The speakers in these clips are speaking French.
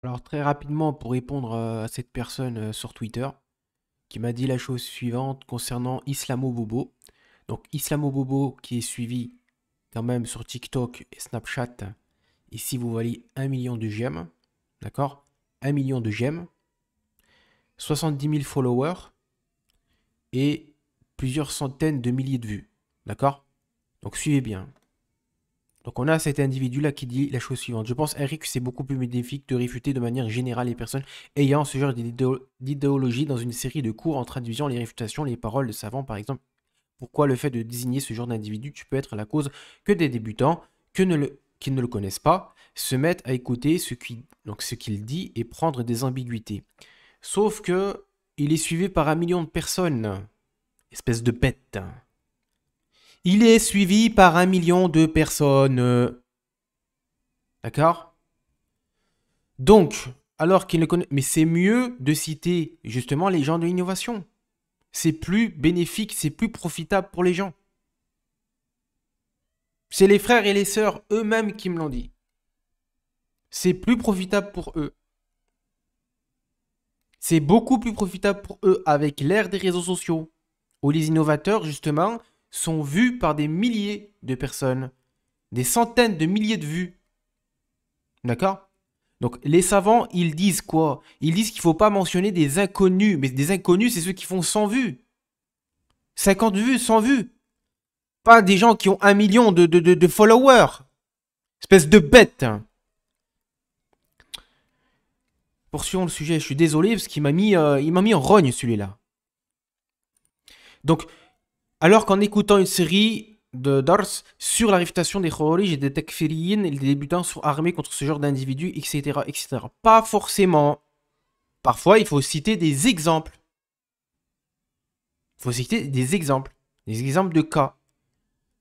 Alors très rapidement, pour répondre à cette personne sur Twitter, qui m'a dit la chose suivante concernant Islamo Bobo. Donc Islamo Bobo qui est suivi quand même sur TikTok et Snapchat. Ici vous voyez 1 million de j'aime, d'accord? 1 million de j'aime, 70 000 followers et plusieurs centaines de milliers de vues, d'accord? Donc suivez bien. Donc on a cet individu-là qui dit la chose suivante. Je pense, Eric, que c'est beaucoup plus bénéfique de réfuter de manière générale les personnes ayant ce genre d'idéologie dans une série de cours en traduisant les réfutations, les paroles de savants, par exemple. Pourquoi le fait de désigner ce genre d'individu, tu peux être la cause que des débutants qui ne le connaissent pas se mettent à écouter ce qu'il dit et prendre des ambiguïtés. Sauf que il est suivi par 1 million de personnes. Espèce de bête. Il est suivi par 1 million de personnes. D'accord? Donc, alors qu'il ne connaît... Mais c'est mieux de citer justement les gens de l'innovation. C'est plus bénéfique, c'est plus profitable pour les gens. C'est les frères et les sœurs eux-mêmes qui me l'ont dit. C'est plus profitable pour eux. C'est beaucoup plus profitable pour eux avec l'ère des réseaux sociaux, où les innovateurs, justement, sont vus par des milliers de personnes, des centaines de milliers de vues. D'accord? Donc les savants, ils disent quoi? Ils disent qu'il ne faut pas mentionner des inconnus. Mais des inconnus, c'est ceux qui font 100 vues. 50 vues, 100 vues. Pas des gens qui ont 1 million de followers. Espèce de bête. Poursuivons le sujet. Je suis désolé parce qu'il m'a mis en rogne celui-là. Donc, alors qu'en écoutant une série de Dars sur la réfutation des Khawarij et des Takfiriyin et des débutants sont armés contre ce genre d'individus, etc., etc. Pas forcément. Parfois, il faut citer des exemples. Il faut citer des exemples de cas,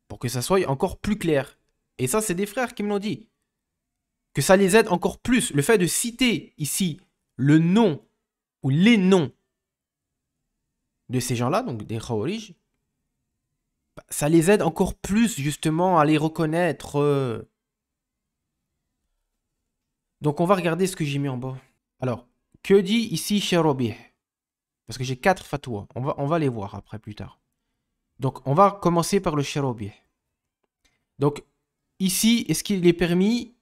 pour que ça soit encore plus clair. Et ça, c'est des frères qui me l'ont dit. Que ça les aide encore plus. Le fait de citer ici le nom ou les noms de ces gens-là, donc des Khawarij, ça les aide encore plus justement à les reconnaître. Donc on va regarder ce que j'ai mis en bas. Alors, que dit ici Sharobih? Parce que j'ai 4 fatwas. On va les voir après plus tard. Donc on va commencer par le Sharobih. Donc ici, est-ce qu'il est permis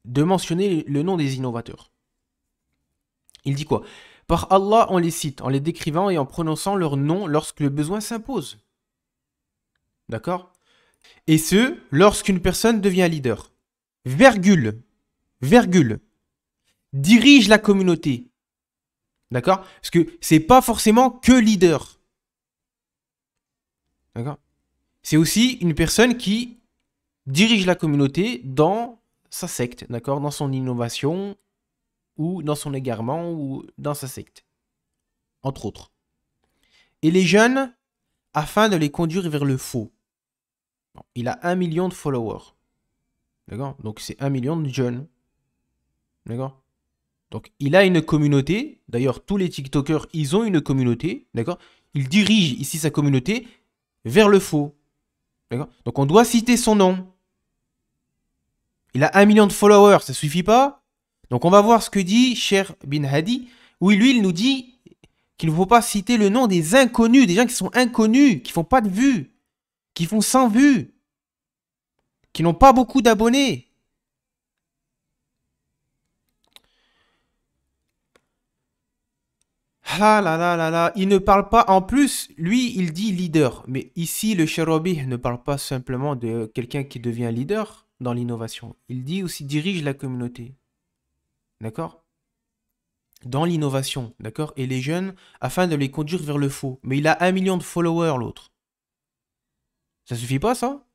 de mentionner le nom des innovateurs? Il dit quoi? Par Allah, on les cite en les décrivant et en prononçant leur nom lorsque le besoin s'impose. D'accord? Et ce, lorsqu'une personne devient leader. Virgule. Virgule. Dirige la communauté. D'accord? Parce que c'est pas forcément que leader. D'accord? C'est aussi une personne qui dirige la communauté dans sa secte, d'accord? Dans son innovation, ou dans son égarement, ou dans sa secte. Entre autres. Et les jeunes, afin de les conduire vers le faux. Bon, il a 1 million de followers. D'accord? Donc c'est 1 million de jeunes. D'accord? Donc il a une communauté. D'ailleurs, tous les TikTokers, ils ont une communauté. D'accord? Il dirige ici sa communauté vers le faux. D'accord? Donc on doit citer son nom. Il a 1 million de followers, ça suffit pas? Donc on va voir ce que dit Cher Bin Hadi, où lui, il nous dit qu'il ne faut pas citer le nom des inconnus, des gens qui sont inconnus, qui font pas de vues, qui font 100 vues, qui n'ont pas beaucoup d'abonnés. Ah là là là là, il ne parle pas, en plus, lui, il dit leader. Mais ici, le Cherobi ne parle pas simplement de quelqu'un qui devient leader dans l'innovation. Il dit aussi dirige la communauté. D'accord? Dans l'innovation, d'accord? Et les jeunes, afin de les conduire vers le faux. Mais il a 1 million de followers, l'autre. Ça suffit pas, ça?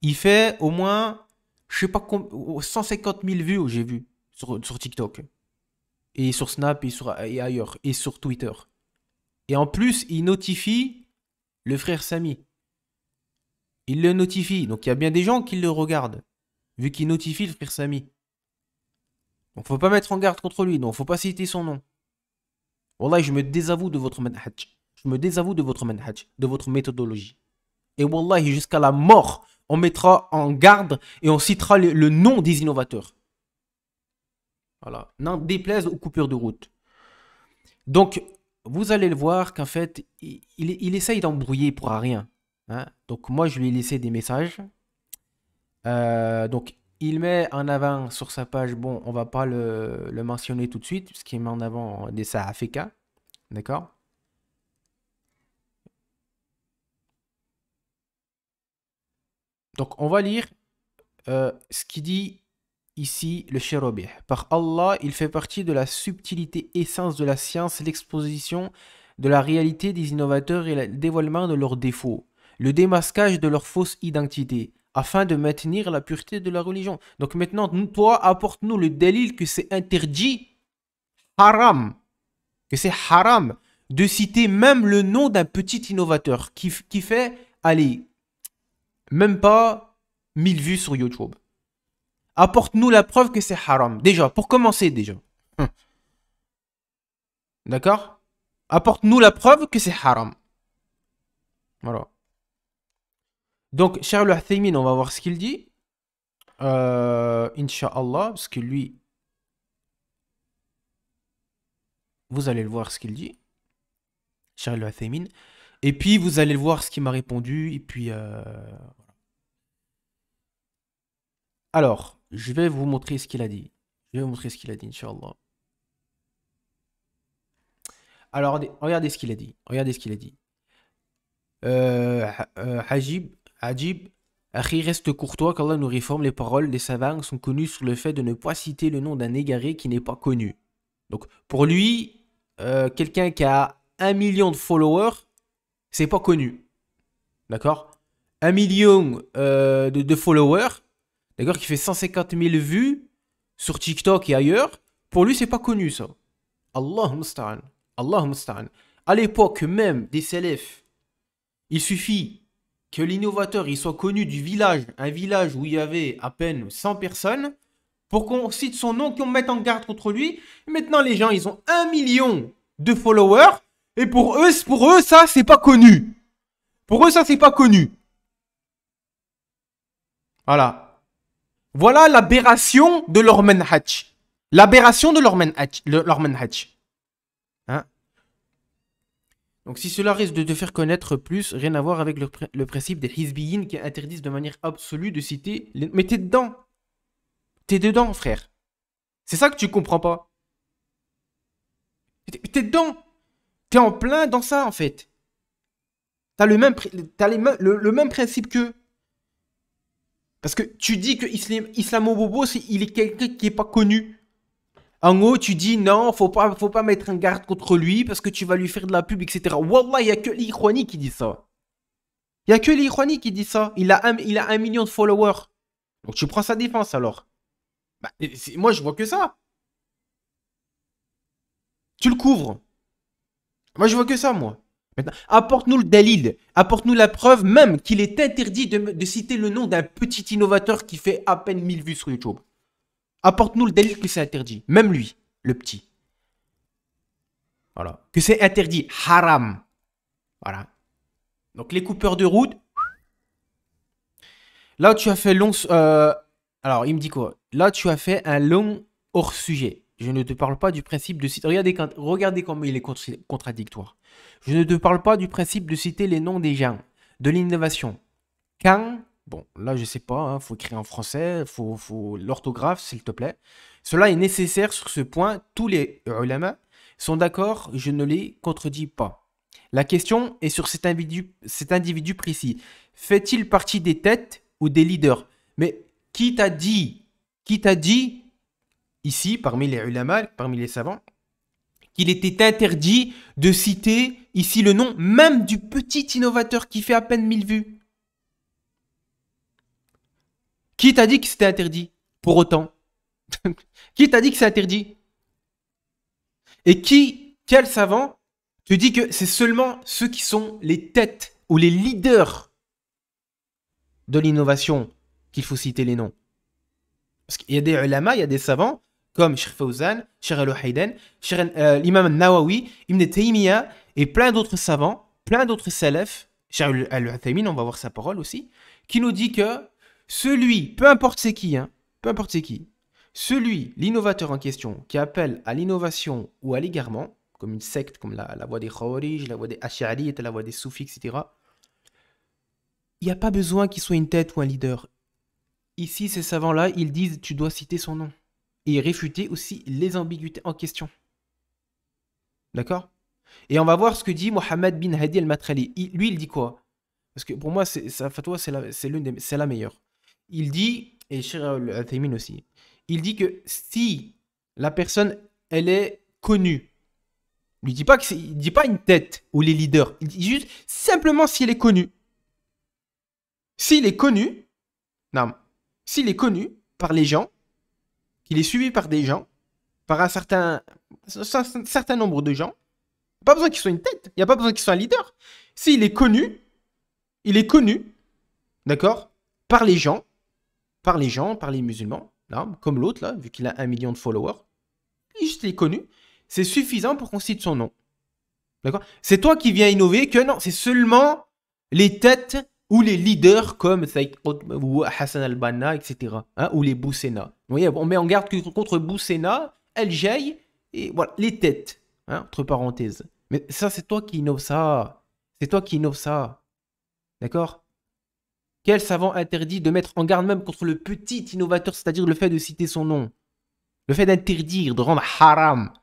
Il fait au moins, je sais pas combien, 150 000 vues, j'ai vu, sur TikTok. Et sur Snap et ailleurs. Et sur Twitter. Et en plus, il notifie le frère Samy. Il le notifie. Donc il y a bien des gens qui le regardent. Vu qu'il notifie le frère Samy. Donc faut pas mettre en garde contre lui. Donc faut pas citer son nom. Wallah, je me désavoue de votre manhaj. Je me désavoue de votre manhaj. De votre méthodologie. Et wallah, jusqu'à la mort, on mettra en garde et on citera le nom des innovateurs. Voilà. N'en déplaise aux coupures de route. Donc, vous allez le voir qu'en fait, il essaye d'embrouiller pour rien. Hein. Donc, moi, je lui ai laissé des messages. Donc, il met en avant sur sa page, bon, on va pas le mentionner tout de suite, puisqu'il met en avant des Saafeka. D'accord? Donc, on va lire ce qu'il dit ici, le Cheikh. Par Allah, il fait partie de la subtilité essence de la science, l'exposition de la réalité des innovateurs et le dévoilement de leurs défauts, le démasquage de leur fausse identité, afin de maintenir la pureté de la religion. Donc maintenant, toi, apporte-nous le délil que c'est interdit, haram, que c'est haram de citer même le nom d'un petit innovateur qui fait, allez, même pas 1000 vues sur YouTube. Apporte-nous la preuve que c'est haram. Déjà, pour commencer déjà. D'accord? Apporte-nous la preuve que c'est haram. Voilà. Donc, Cheikh Al-Uthaymin, on va voir ce qu'il dit. Inch'Allah, parce que lui, vous allez le voir ce qu'il dit. Cheikh Al-Uthaymin. Et puis, vous allez le voir ce qu'il m'a répondu. Et puis, alors, je vais vous montrer ce qu'il a dit. Je vais vous montrer ce qu'il a dit, Inch'Allah. Alors, regardez ce qu'il a dit. Regardez ce qu'il a dit. Hajib, Akhi, reste courtois qu'Allah nous réforme. Les paroles des savants sont connues sur le fait de ne pas citer le nom d'un égaré qui n'est pas connu. Donc, pour lui, quelqu'un qui a 1 million de followers, c'est pas connu. D'accord? 1 million de followers, d'accord, qui fait 150 000 vues sur TikTok et ailleurs, pour lui, c'est pas connu ça. Allahumma musta'an. Allahumma musta'an. À l'époque même des salafs, il suffit que l'innovateur il soit connu du village, un village où il y avait à peine 100 personnes, pour qu'on cite son nom, qu'on mette en garde contre lui. Et maintenant, les gens, ils ont 1 million de followers, et pour eux ça, c'est pas connu. Pour eux, ça, c'est pas connu. Voilà. Voilà l'aberration de leur manhaj. L'aberration de leur manhaj. Hein? Donc si cela risque de te faire connaître plus, rien à voir avec le principe des hizbiyin qui interdisent de manière absolue de citer... Mais t'es dedans. T'es dedans, frère. C'est ça que tu comprends pas. T'es dedans. T'es en plein dans ça, en fait. T'as le même principe qu'eux. Parce que tu dis que Islamo-Bobo, il est quelqu'un qui n'est pas connu. En gros, tu dis non, faut pas mettre un garde contre lui parce que tu vas lui faire de la pub, etc. Wallah, il n'y a que l'Ikhwani qui dit ça. Il n'y a que l'Ikhwani qui dit ça. Il a 1 million de followers. Donc tu prends sa défense alors. Bah, moi, je vois que ça. Tu le couvres. Moi, je vois que ça, moi. Maintenant, apporte-nous le dalil. Apporte-nous la preuve même qu'il est interdit de citer le nom d'un petit innovateur qui fait à peine 1000 vues sur YouTube. Apporte-nous le dalil que c'est interdit. Même lui, le petit. Voilà. Que c'est interdit. Haram. Voilà. Donc les coupeurs de route. Là, tu as fait long... alors, il me dit quoi? Là, tu as fait un long hors-sujet. Je ne te parle pas du principe de citer... Regardez comment il est contradictoire. Je ne te parle pas du principe de citer les noms des gens, de l'innovation. Quand... Bon, là, je sais pas, faut écrire en français, faut l'orthographe, s'il te plaît. Cela est nécessaire sur ce point. Tous les ulama sont d'accord, je ne les contredis pas. La question est sur cet individu précis. Fait-il partie des têtes ou des leaders? Mais qui t'a dit ici, parmi les ulama, parmi les savants, qu'il était interdit de citer ici le nom même du petit innovateur qui fait à peine 1000 vues? Qui t'a dit que c'était interdit pour autant? Qui t'a dit que c'est interdit? Et quel savant te dit que c'est seulement ceux qui sont les têtes ou les leaders de l'innovation qu'il faut citer les noms? Parce qu'il y a des ulama, il y a des savants comme Cheikh Fawzan, Cheikh Al-Wahiden, l'imam Al-Nawawi, Ibn Taymiyyah et plein d'autres savants, plein d'autres salafs, Cheikh Al-Uthaymin, on va voir sa parole aussi, qui nous dit que celui, peu importe c'est qui, peu importe c'est qui, L'innovateur en question, qui appelle à l'innovation ou à l'égarement, comme une secte, comme la voie des Khawarij, la voie des Ash'arites, la voie des Soufis, etc., il n'y a pas besoin qu'il soit une tête ou un leader. Ici, ces savants-là, ils disent tu dois citer son nom. Et réfuter aussi les ambiguïtés en question. D'accord? Et on va voir ce que dit Mohammed bin Hadi al-Matrali. Lui, il dit quoi? Parce que pour moi, sa fatwa, c'est la meilleure. Il dit, et Cheikh Al-Uthaymin aussi, il dit que si la personne, elle est connue, il dit pas une tête ou les leaders, il dit juste simplement si elle est connue. S'il est connu, non, s'il est connu par les gens, qu'il est suivi par des gens, par un certain nombre de gens, pas besoin qu'il soit une tête, il n'y a pas besoin qu'il soit un leader. S'il est connu, d'accord, par les gens, par les musulmans, là, comme l'autre, là, vu qu'il a 1 million de followers, il est connu, c'est suffisant pour qu'on cite son nom. D'accord? C'est toi qui viens innover que non, c'est seulement les têtes ou les leaders comme Saïd Qutb ou Hassan al-Banna, etc. Hein, ou les Boussena. Vous voyez, on met en garde contre Boussena, El Jay, et voilà, les têtes, hein, entre parenthèses. Mais ça, c'est toi qui innove ça. C'est toi qui innove ça. D'accord? Quel savant interdit de mettre en garde même contre le petit innovateur, c'est-à-dire le fait de citer son nom? Le fait d'interdire, de rendre haram.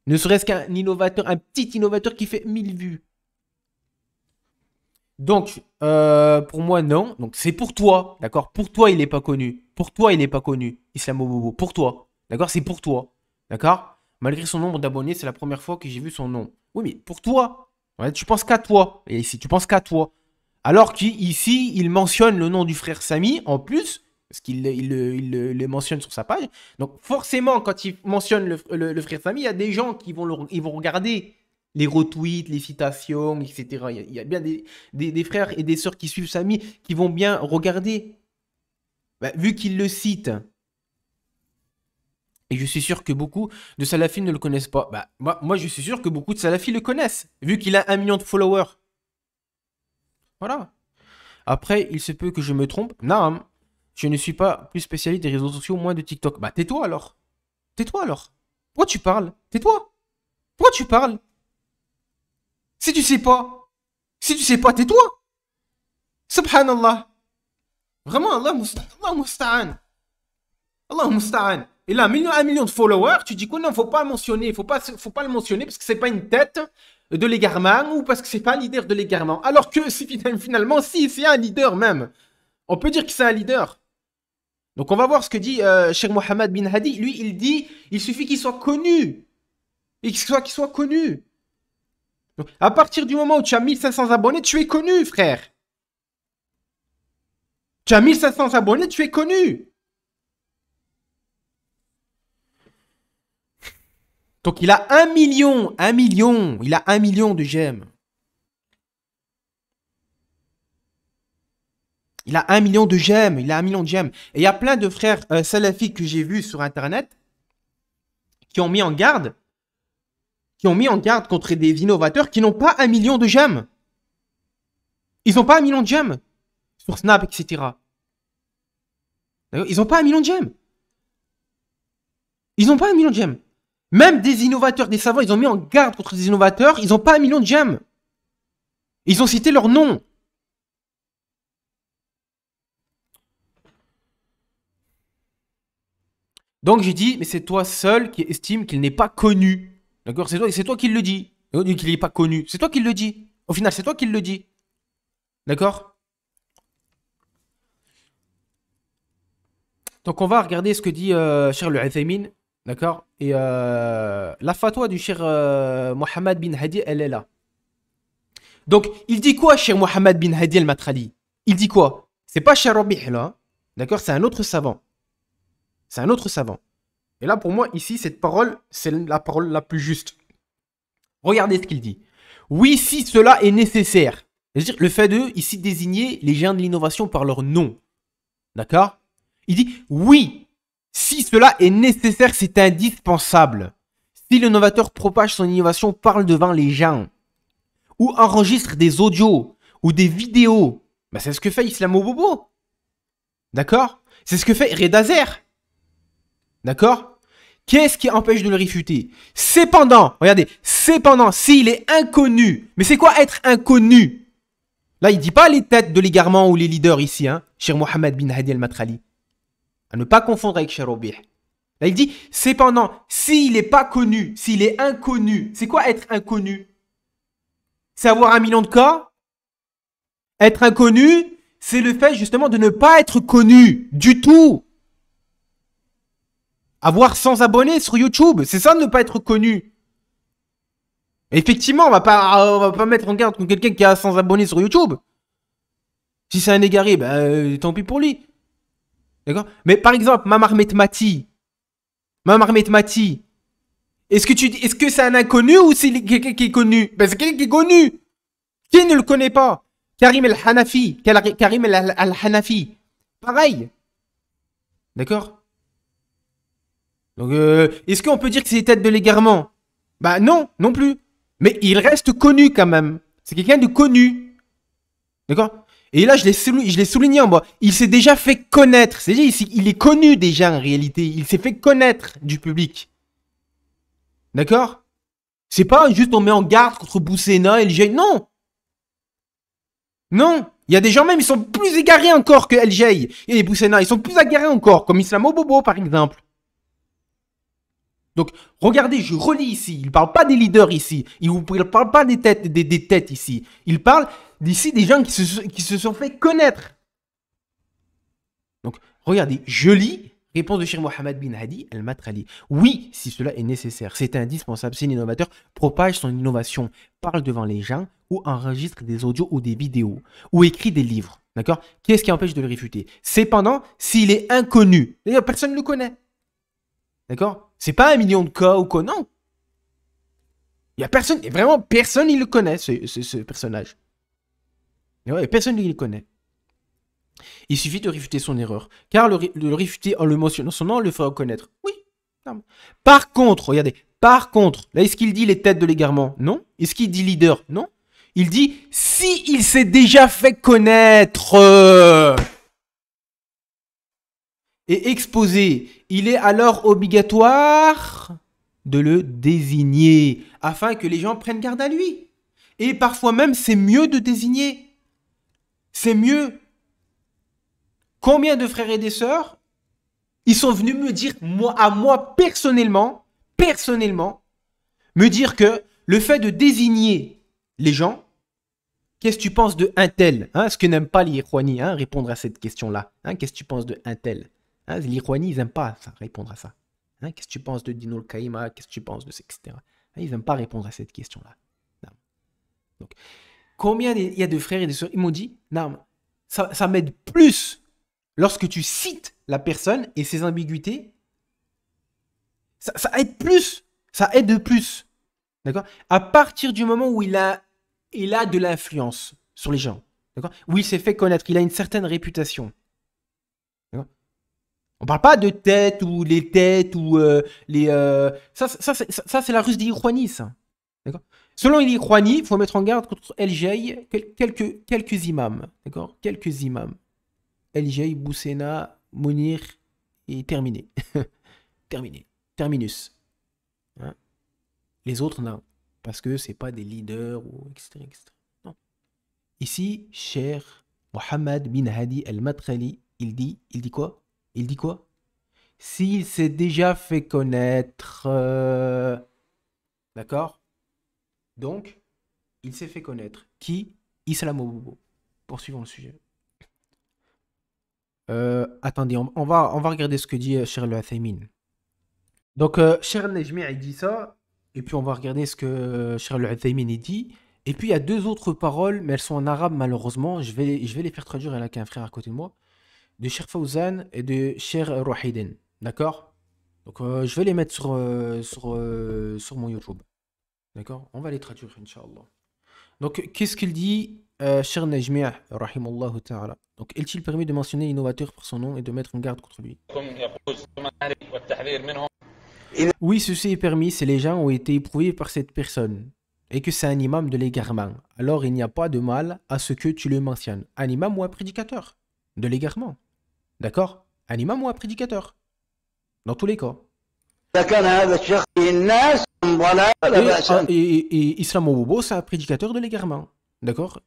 Ne serait-ce qu'un innovateur, un petit innovateur qui fait 1000 vues. Donc, pour moi, non. Donc, c'est pour toi, d'accord? Pour toi, il n'est pas connu. Pour toi, il n'est pas connu, Islamobobo. Pour toi, d'accord? C'est pour toi, d'accord? Malgré son nombre d'abonnés, c'est la première fois que j'ai vu son nom. Oui, mais pour toi. Ouais, tu penses qu'à toi. Et ici, tu penses qu'à toi. Alors qu'ici, il mentionne le nom du frère Sami, en plus, parce qu'il le mentionne sur sa page. Donc, forcément, quand il mentionne le frère Sami, il y a des gens qui vont, ils vont regarder les retweets, les citations, etc. Il y a bien des frères et des sœurs qui suivent Sami qui vont bien regarder. Bah, vu qu'il le cite, et je suis sûr que beaucoup de salafis ne le connaissent pas. Bah, moi, je suis sûr que beaucoup de salafis le connaissent, vu qu'il a 1 million de followers. Voilà. Après, il se peut que je me trompe. Non, je ne suis pas plus spécialiste des réseaux sociaux, moins de TikTok. Bah, tais-toi alors. Tais-toi alors. Pourquoi tu parles? Tais-toi. Pourquoi tu parles? Si tu sais pas. Si tu sais pas, tais-toi. Subhanallah. Vraiment, Allah musta'an. Allah musta'an. Il a 1 million de followers. Tu dis quoi? Non, faut pas le mentionner. Faut pas le mentionner parce que c'est pas une tête de l'égarement ou parce que c'est pas un leader de l'égarement. Alors que finalement, si, c'est un leader même. On peut dire que c'est un leader. Donc on va voir ce que dit Cheikh Mohammed bin Hadi. Lui, il dit, il suffit qu'il soit connu. Et qu'il soit connu. Donc, à partir du moment où tu as 1500 abonnés, tu es connu, frère. Tu as 1500 abonnés, tu es connu. Donc il a 1 million, il a 1 million de j'aime. Il a 1 million de j'aime, il a 1 million de j'aime. Et il y a plein de frères salafis que j'ai vus sur Internet qui ont mis en garde, contre des innovateurs qui n'ont pas 1 million de j'aime. Ils n'ont pas 1 million de j'aime sur Snap, etc. Ils n'ont pas 1 million de j'aime. Ils n'ont pas 1 million de j'aime. Même des innovateurs, des savants, ils ont mis en garde contre des innovateurs, ils n'ont pas 1 million de j'aime. Ils ont cité leur nom. Donc j'ai dit, mais c'est toi seul qui estime qu'il n'est pas connu. D'accord? C'est toi qui le dis. Qu'il n'est pas connu. C'est toi qui le dis. Au final, c'est toi qui le dis. D'accord? Donc on va regarder ce que dit Cheikh Al-Uthaymin. D'accord? Et la fatwa du Cheikh Mohammed bin Hadi, elle est là. Donc, il dit quoi, Cheikh Mohammed bin Hadi al-Matrali? Il dit quoi? C'est pas Cheikh Rabi' là. D'accord? C'est un autre savant. C'est un autre savant. Et là, pour moi, ici, cette parole, c'est la parole la plus juste. Regardez ce qu'il dit. Oui, si cela est nécessaire. C'est-à-dire le fait de, ici, désigner les géants de l'innovation par leur nom. D'accord? Il dit, oui, si cela est nécessaire, c'est indispensable. Si l'innovateur propage son innovation, parle devant les gens, ou enregistre des audios, ou des vidéos, bah c'est ce que fait Islamobobo. D'accord? C'est ce que fait Redazer. D'accord? Qu'est-ce qui empêche de le réfuter? Cependant, regardez, cependant, s'il est inconnu. Mais c'est quoi être inconnu? Là, il dit pas les têtes de l'égarement ou les leaders ici, hein, Cheikh Mohammed bin Hadi al-Matrali. À ne pas confondre avec Cheikh Robih. Là, il dit, cependant, s'il n'est pas connu, s'il est inconnu, c'est quoi être inconnu? C'est avoir 1 million de cas? Être inconnu, c'est le fait justement de ne pas être connu du tout. Avoir 100 abonnés sur YouTube, c'est ça de ne pas être connu. Effectivement, on va pas mettre en garde contre quelqu'un qui a 100 abonnés sur YouTube. Si c'est un égaré, ben, tant pis pour lui. D'accord? Mais par exemple, Mamarmet Mati. Est-ce que c'est un inconnu ou c'est quelqu'un qui est connu? Ben, c'est quelqu'un qui est connu. Qui ne le connaît pas? Karim El-Hanafi. Karim El-Hanafi. Pareil. D'accord? Donc, est-ce qu'on peut dire que c'est les têtes de l'égarement? Bah non, non plus. Mais il reste connu quand même. C'est quelqu'un de connu. D'accord? Et là, je l'ai souligné en bas. Il s'est déjà fait connaître. C'est-à-dire, il est connu déjà en réalité. Il s'est fait connaître du public. D'accord? C'est pas juste on met en garde contre Boussena et LG. Non! Non! Il y a des gens même, ils sont plus égarés encore que LG. Et les Boussena, ils sont plus égarés encore. Comme Islamo Bobo, par exemple. Donc, regardez, je relis ici. Il ne parle pas des leaders ici. Il ne parle pas des têtes ici. Il parle d'ici des gens qui se sont fait connaître. Donc, regardez, je lis. Réponse de Cheikh Mohammed bin Hadi al-Matrali. Oui, si cela est nécessaire, c'est indispensable. Si l'innovateur propage son innovation, parle devant les gens ou enregistre des audios ou des vidéos ou écrit des livres. D'accord? Qu'est-ce qui empêche de le réfuter? Cependant, s'il est inconnu, d'ailleurs, personne ne le connaît. D'accord? C'est pas 1 million de cas ou quoi, non. Il y a personne, vraiment personne il le connaît, ce personnage. Et ouais, personne il le connaît. Il suffit de réfuter son erreur. Car le réfuter en le mentionnant son nom le fera connaître. Oui. Non. Par contre, regardez, par contre, là, est-ce qu'il dit les têtes de l'égarement? Non. Est-ce qu'il dit leader? Non. Il dit si il s'est déjà fait connaître et exposé, il est alors obligatoire de le désigner afin que les gens prennent garde à lui. Et parfois même, c'est mieux de désigner. C'est mieux. Combien de frères et de sœurs, ils sont venus me dire, moi personnellement, me dire que le fait de désigner les gens, qu'est-ce que tu penses de un tel, hein, ce que n'aiment pas les Ikhwani, hein, répondre à cette question-là. Hein, qu'est-ce que tu penses de un tel, hein, les Ikhwani, ils n'aiment pas ça, répondre à ça. Hein, qu'est-ce que tu penses de Dino Kaïma, qu'est-ce que tu penses de ça, etc. Hein, ils n'aiment pas répondre à cette question-là. Donc, combien il y a de frères et de sœurs, ils m'ont dit, non, ça m'aide plus lorsque tu cites la personne et ses ambiguïtés. Ça aide plus, ça aide plus. D'accord? À partir du moment où il a de l'influence sur les gens, d'accord? Où il s'est fait connaître, il a une certaine réputation. D'accord? On parle pas de tête ou les têtes ou les... Ça c'est la ruse des Ikhwanis, ça. D'accord? Selon les Ikhwanis, il faut mettre en garde contre LJ quelques imams. D'accord? Quelques imams. LJ, Boussena, Mounir et terminé. Terminé. Terminus. Hein? Les autres, non. Parce que c'est pas des leaders ou etc. Non. Ici, cher Mohammed bin Hadi al-Matrali, il dit quoi? Il dit quoi? S'il s'est déjà fait connaître... D'accord? Donc, il s'est fait connaître. Qui? Islamo Bobo. Poursuivons le sujet. Attendez, on va regarder ce que dit Cheikh Al-Uthaymin. Donc, Cheikh Al-Nejmi, il dit ça. Et puis, on va regarder ce que Cheikh Al-Uthaymin dit. Et puis, il y a deux autres paroles, mais elles sont en arabe, malheureusement. Je vais les faire traduire. Il y a qu'un frère à côté de moi. De Cheikh Fawzan et de Cheikh Rouhiden. D'accord? Donc, je vais les mettre sur mon YouTube. D'accord? On va les traduire, Inch'Allah. Donc, qu'est-ce qu'il dit, Cheikh Najmi', rahimallahu ta'ala? Donc, est-il permis de mentionner l'innovateur par son nom et de mettre en garde contre lui? Oui, ceci est permis si les gens ont été éprouvés par cette personne et que c'est un imam de l'égarement. Alors, il n'y a pas de mal à ce que tu le mentionnes. Un imam ou un prédicateur de l'égarement. D'accord? Un imam ou un prédicateur. Dans tous les cas. إذا كان هذا الشخص الناس ضلال فلا بأس به. Et Islamo Bobo, c'est un prédicateur de l'égarement. D'accord?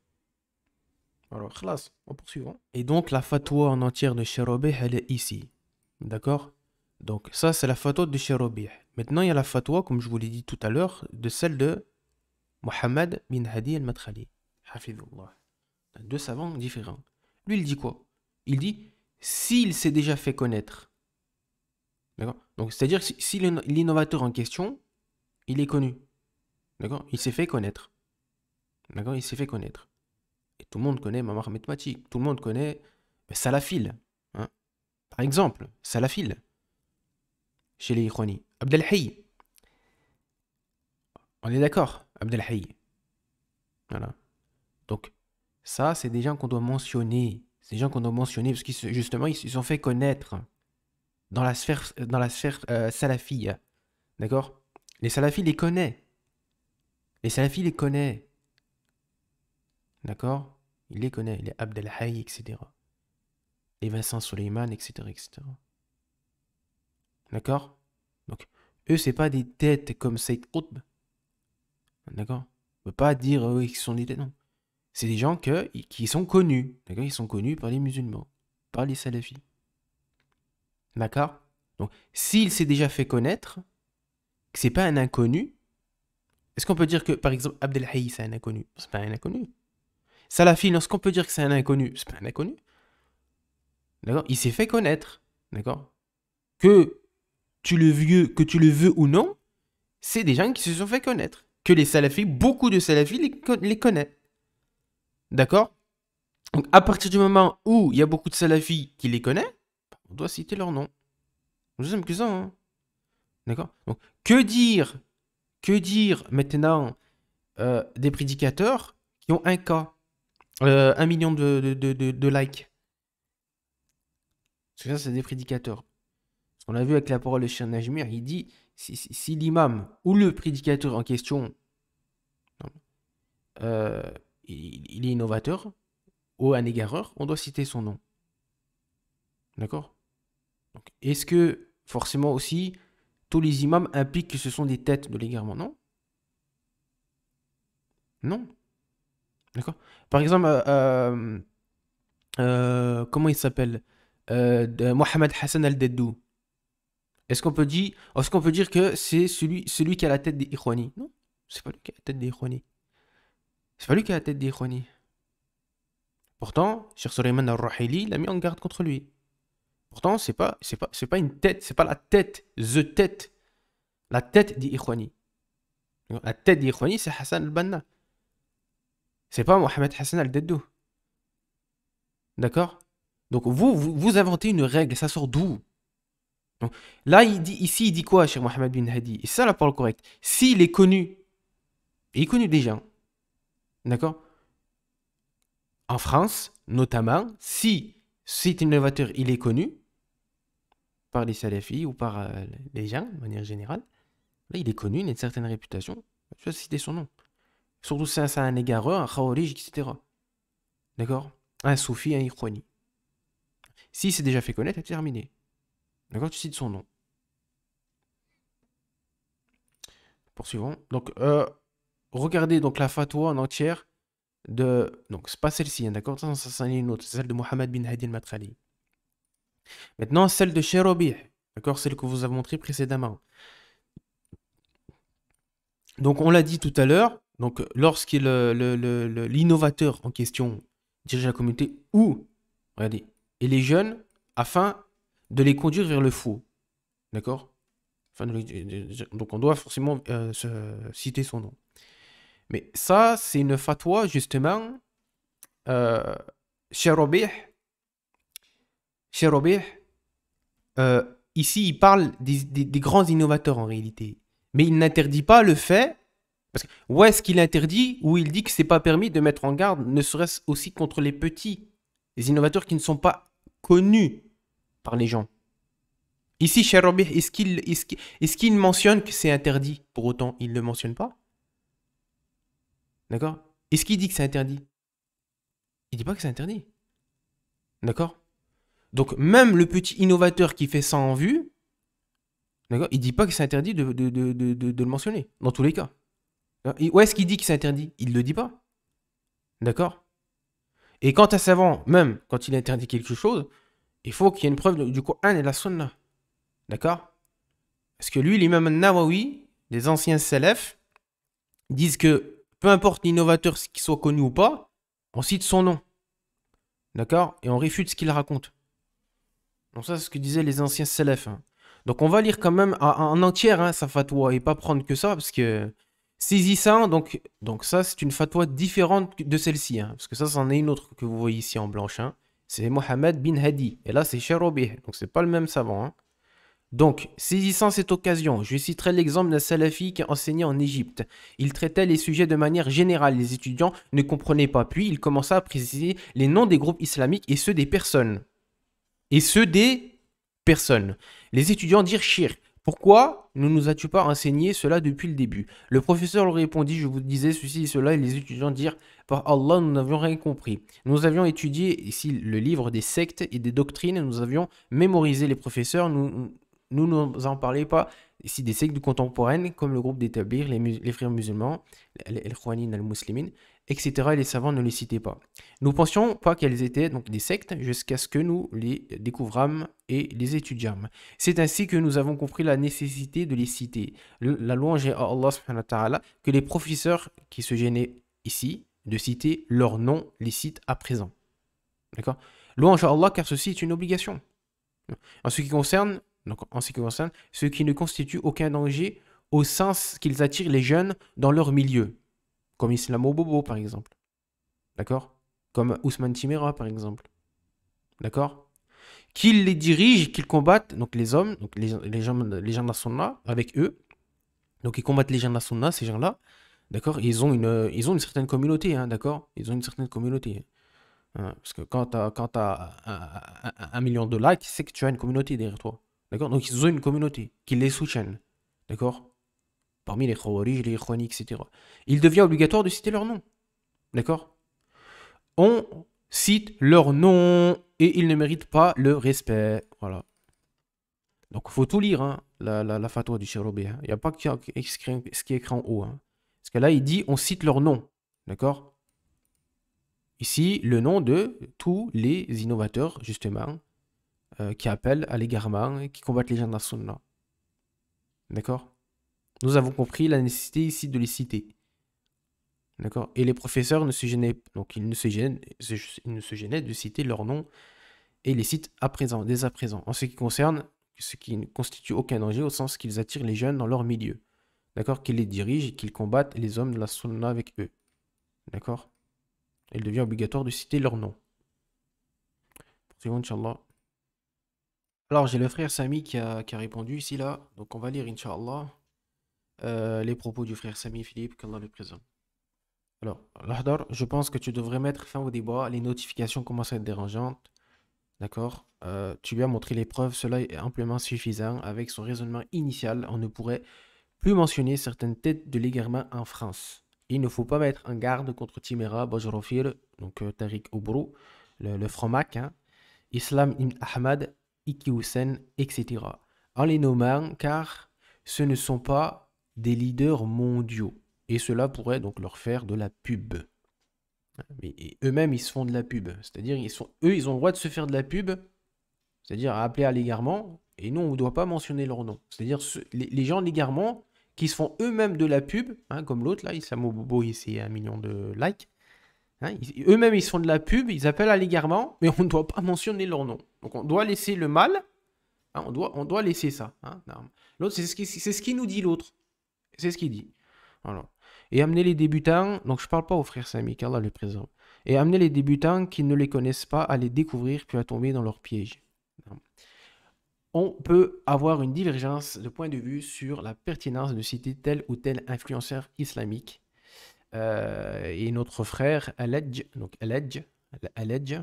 Alors, khlas, on poursuit. Et donc, la fatwa en entière de Cherobih, elle est ici. D'accord? Donc, ça, c'est la fatwa de Cherobih. Maintenant, il y a la fatwa, comme je vous l'ai dit tout à l'heure, de celle de Mohammed bin Hadi al-Madkhali. Hafidhullah. Deux savants différents. Lui, il dit quoi? Il dit, s'il s'est déjà fait connaître. D'accord? Donc, c'est-à-dire, si l'innovateur en question, il est connu. D'accord? Il s'est fait connaître. D'accord? Il s'est fait connaître. Et tout le monde connaît Mamar Mathématique. Tout le monde connaît Salafil. Hein? Par exemple, Salafil. Chez les Ikhwani. Abdel Hayy. On est d'accord? Abdel Hayy. Voilà. Donc, ça, c'est des gens qu'on doit mentionner. C'est des gens qu'on doit mentionner parce qu'ils justement, ils se sont fait connaître dans la sphère salafiyya. D'accord? Les salafis les connaissent. Les salafis les connaissent. D'accord? Il les connaît. Les Abdel Hayy, etc. Les Vincent Soleiman, etc., etc. D'accord? Donc, eux, c'est pas des têtes comme Saïd Qutb. D'accord? On ne peut pas dire qu'ils sont des têtes, non. C'est des gens qui sont connus. D'accord? Ils sont connus par les musulmans, par les salafis. D'accord? Donc, s'il s'est déjà fait connaître, que c'est pas un inconnu, est-ce qu'on peut dire que, par exemple, Abdel Hayy, c'est un inconnu? C'est pas un inconnu. Salafi, est-ce qu'on peut dire que c'est un inconnu? C'est pas un inconnu. D'accord? Il s'est fait connaître. D'accord? Que tu le veux ou non, c'est des gens qui se sont fait connaître. Que les salafis, beaucoup de salafis les connaissent. D'accord? Donc, à partir du moment où il y a beaucoup de salafis qui les connaissent, on doit citer leur nom. Je simple que ça, hein. D'accord? Donc, que dire maintenant des prédicateurs qui ont 1 million de likes? Parce que ça, c'est des prédicateurs. Parce qu'on a vu avec la parole de Cheikh Najmir, il dit si l'imam ou le prédicateur en question, il est innovateur ou un égareur, on doit citer son nom. D'accord? Donc, est-ce que forcément aussi tous les imams impliquent que ce sont des têtes de l'égarement? Non. Non. D'accord? Par exemple, comment il s'appelle? Mohamed Hassan al-Deddou. Est-ce qu'on peut dire que c'est celui qui a la tête des Ikhwani? Non, c'est pas lui qui a la tête des Ikhwani. C'est pas lui qui a la tête des Ikhwani. Pourtant, Cheikh Suleiman al-Ruhaili l'a mis en garde contre lui. Pourtant, c'est pas une tête, c'est pas la tête des Ikhwani. La tête des Ikhwani, c'est Hassan al-Banna. C'est pas Mohamed Hassan al-Deddou. D'accord? Donc vous inventez une règle, ça sort d'où? Donc, là, il dit quoi, Cheikh Mohamed bin Hadi? Et ça, la parole correcte. S'il est connu, il est connu déjà. D'accord? En France, notamment, si cet innovateur, il est connu par les salafis ou par les gens, de manière générale, là, il est connu, il a une certaine réputation. Tu vas citer son nom. Surtout si c'est un égareur, un khawarij, etc. D'accord? Un soufi, un ikhwani. Si c'est déjà fait connaître, c'est terminé. D'accord? Tu cites son nom. Poursuivons. Donc, regardez donc la fatwa en entière donc, c'est pas celle-ci, hein, d'accord? Ça, c'est une autre. C'est celle de Mohammed bin Hadi al-Madkhali. Maintenant, celle de Cherobih. D'accord? Celle que vous avez montrée précédemment. Donc, on l'a dit tout à l'heure. Donc, lorsqu'il l'innovateur en question dirige la communauté ou, regardez, et les jeunes afin de les conduire vers le faux. D'accord? Donc, on doit forcément citer son nom. Mais ça, c'est une fatwa, justement, Cherobih, ici, il parle des grands innovateurs en réalité. Mais il n'interdit pas le fait. Parce que, où est-ce qu'il interdit? Où il dit que c'est pas permis de mettre en garde, ne serait-ce aussi contre les petits, les innovateurs qui ne sont pas connus par les gens. Ici, Cherobih, est-ce qu'il mentionne que c'est interdit? Pour autant, il ne le mentionne pas. D'accord? Est-ce qu'il dit que c'est interdit? Il dit pas que c'est interdit. D'accord? Donc, même le petit innovateur qui fait ça en vue, D'accord? Il dit pas que c'est interdit de le mentionner, dans tous les cas. Où est-ce qu'il dit que c'est interdit? Il le dit pas. D'accord? Et quant à savant, même quand il interdit quelque chose, il faut qu'il y ait une preuve du Coran et de la Sunna. D'accord? Parce que lui, l'imam Nawawi, les anciens salafs, disent que peu importe l'innovateur qu'il soit connu ou pas, on cite son nom. D'accord? Et on réfute ce qu'il raconte. Donc ça, c'est ce que disaient les anciens salafs. Hein. Donc on va lire quand même en entière hein, sa fatwa et pas prendre que ça parce que saisissant, donc ça c'est une fatwa différente de celle-ci. Hein, parce que ça, c'en est une autre que vous voyez ici en blanche. Hein. C'est Mohamed bin Hadi. Et là, c'est Sharobih. Donc c'est pas le même savant. Hein. Donc, saisissant cette occasion, je citerai l'exemple d'un salafi qui enseignait en Égypte. Il traitait les sujets de manière générale. Les étudiants ne comprenaient pas. Puis, il commença à préciser les noms des groupes islamiques et ceux des personnes. Les étudiants dirent shirk. Pourquoi ne nous as-tu pas enseigné cela depuis le début? Le professeur leur répondit, je vous disais ceci et cela, et les étudiants dirent, par Allah, nous n'avions rien compris. Nous avions étudié ici le livre des sectes et des doctrines, nous avions mémorisé les professeurs, nous en parlions pas ici des sectes contemporaines, comme le groupe d'Établir, les frères musulmans, les Khwanin al-Muslimin, etc. Et les savants ne les citaient pas. Nous ne pensions pas qu'elles étaient donc des sectes jusqu'à ce que nous les découvrâmes et les étudiâmes. C'est ainsi que nous avons compris la nécessité de les citer. La louange est à Allah subhanahu wa ta'ala que les professeurs qui se gênaient ici de citer leur nom les citent à présent. D'accord? Louange à Allah car ceci est une obligation. En ce qui concerne ce qui ne constitue aucun danger au sens qu'ils attirent les jeunes dans leur milieu, comme Islamo Bobo par exemple. D'accord? Comme Ousmane Timera par exemple. D'accord? Qu'ils les dirigent, qu'ils combattent, donc les hommes, donc les gens de la Sunna, avec eux. Donc ils combattent les gens de la Sunna, ces gens-là. D'accord? Ils ont une certaine communauté, hein, d'accord? Ils ont une certaine communauté. Hein, parce que quand tu as 1 million de likes, c'est que tu as une communauté derrière toi. D'accord? Donc ils ont une communauté qui les soutient. D'accord? Parmi les Khawarij, les Ikhwani, etc. Il devient obligatoire de citer leur nom. D'accord? On cite leur nom et ils ne méritent pas le respect. Voilà. Donc il faut tout lire, hein, la fatwa du Cherobi. Hein. Il n'y a pas ce qui est écrit en haut. Hein. Parce que là, il dit on cite leur nom. D'accord? Ici, le nom de tous les innovateurs, justement, qui appellent à l'égarement et qui combattent les gens de la Sunna. D'accord? Nous avons compris la nécessité ici de les citer. D'accord? Et les professeurs ne se gênaient, donc ils ne se gênaient de citer leur nom et les citent à présent, dès à présent. En ce qui concerne ce qui ne constitue aucun danger au sens qu'ils attirent les jeunes dans leur milieu. D'accord? Qu'ils les dirigent et qu'ils combattent les hommes de la Sunna avec eux. D'accord? Il devient obligatoire de citer leur nom. Poursuivons, Inch'Allah. Alors, j'ai le frère Sami qui a répondu ici, là. Donc, on va lire, Inch'Allah, les propos du frère Sami Philippe, qu'Allah le présente. Alors, Lahdar, je pense que tu devrais mettre fin au débat. Les notifications commencent à être dérangeantes. D'accord? Tu lui as montré les preuves. Cela est amplement suffisant. Avec son raisonnement initial, on ne pourrait plus mentionner certaines têtes de l'égarement en France. Il ne faut pas mettre en garde contre Timera, Bajrofir, donc Tariq Oubrou, le Fromac, hein, Islam Ibn Ahmad, Iki Hussein, etc. En les nommant car ce ne sont pas des leaders mondiaux. Et cela pourrait donc leur faire de la pub. Mais eux-mêmes, ils se font de la pub. C'est-à-dire, ils ont le droit de se faire de la pub, c'est-à-dire à appeler à l'égarement, et nous, on ne doit pas mentionner leur nom. C'est-à-dire, les gens de l'égarement qui se font eux-mêmes de la pub, hein, comme l'autre, là, Islamo Bobo, c'est 1 million de likes. Hein, eux-mêmes, ils se font de la pub, ils appellent à l'égarement, mais on ne doit pas mentionner leur nom. Donc, on doit laisser le mal, hein, on doit laisser ça. Hein, l'autre, c'est ce qui nous dit l'autre. C'est ce qu'il dit. Voilà. Et amener les débutants, donc je ne parle pas aux frères Sami, qu'Allah le présente, et amener les débutants qui ne les connaissent pas à les découvrir puis à tomber dans leur piège. On peut avoir une divergence de point de vue sur la pertinence de citer tel ou tel influenceur islamique. Et notre frère Aledj, donc Aledj,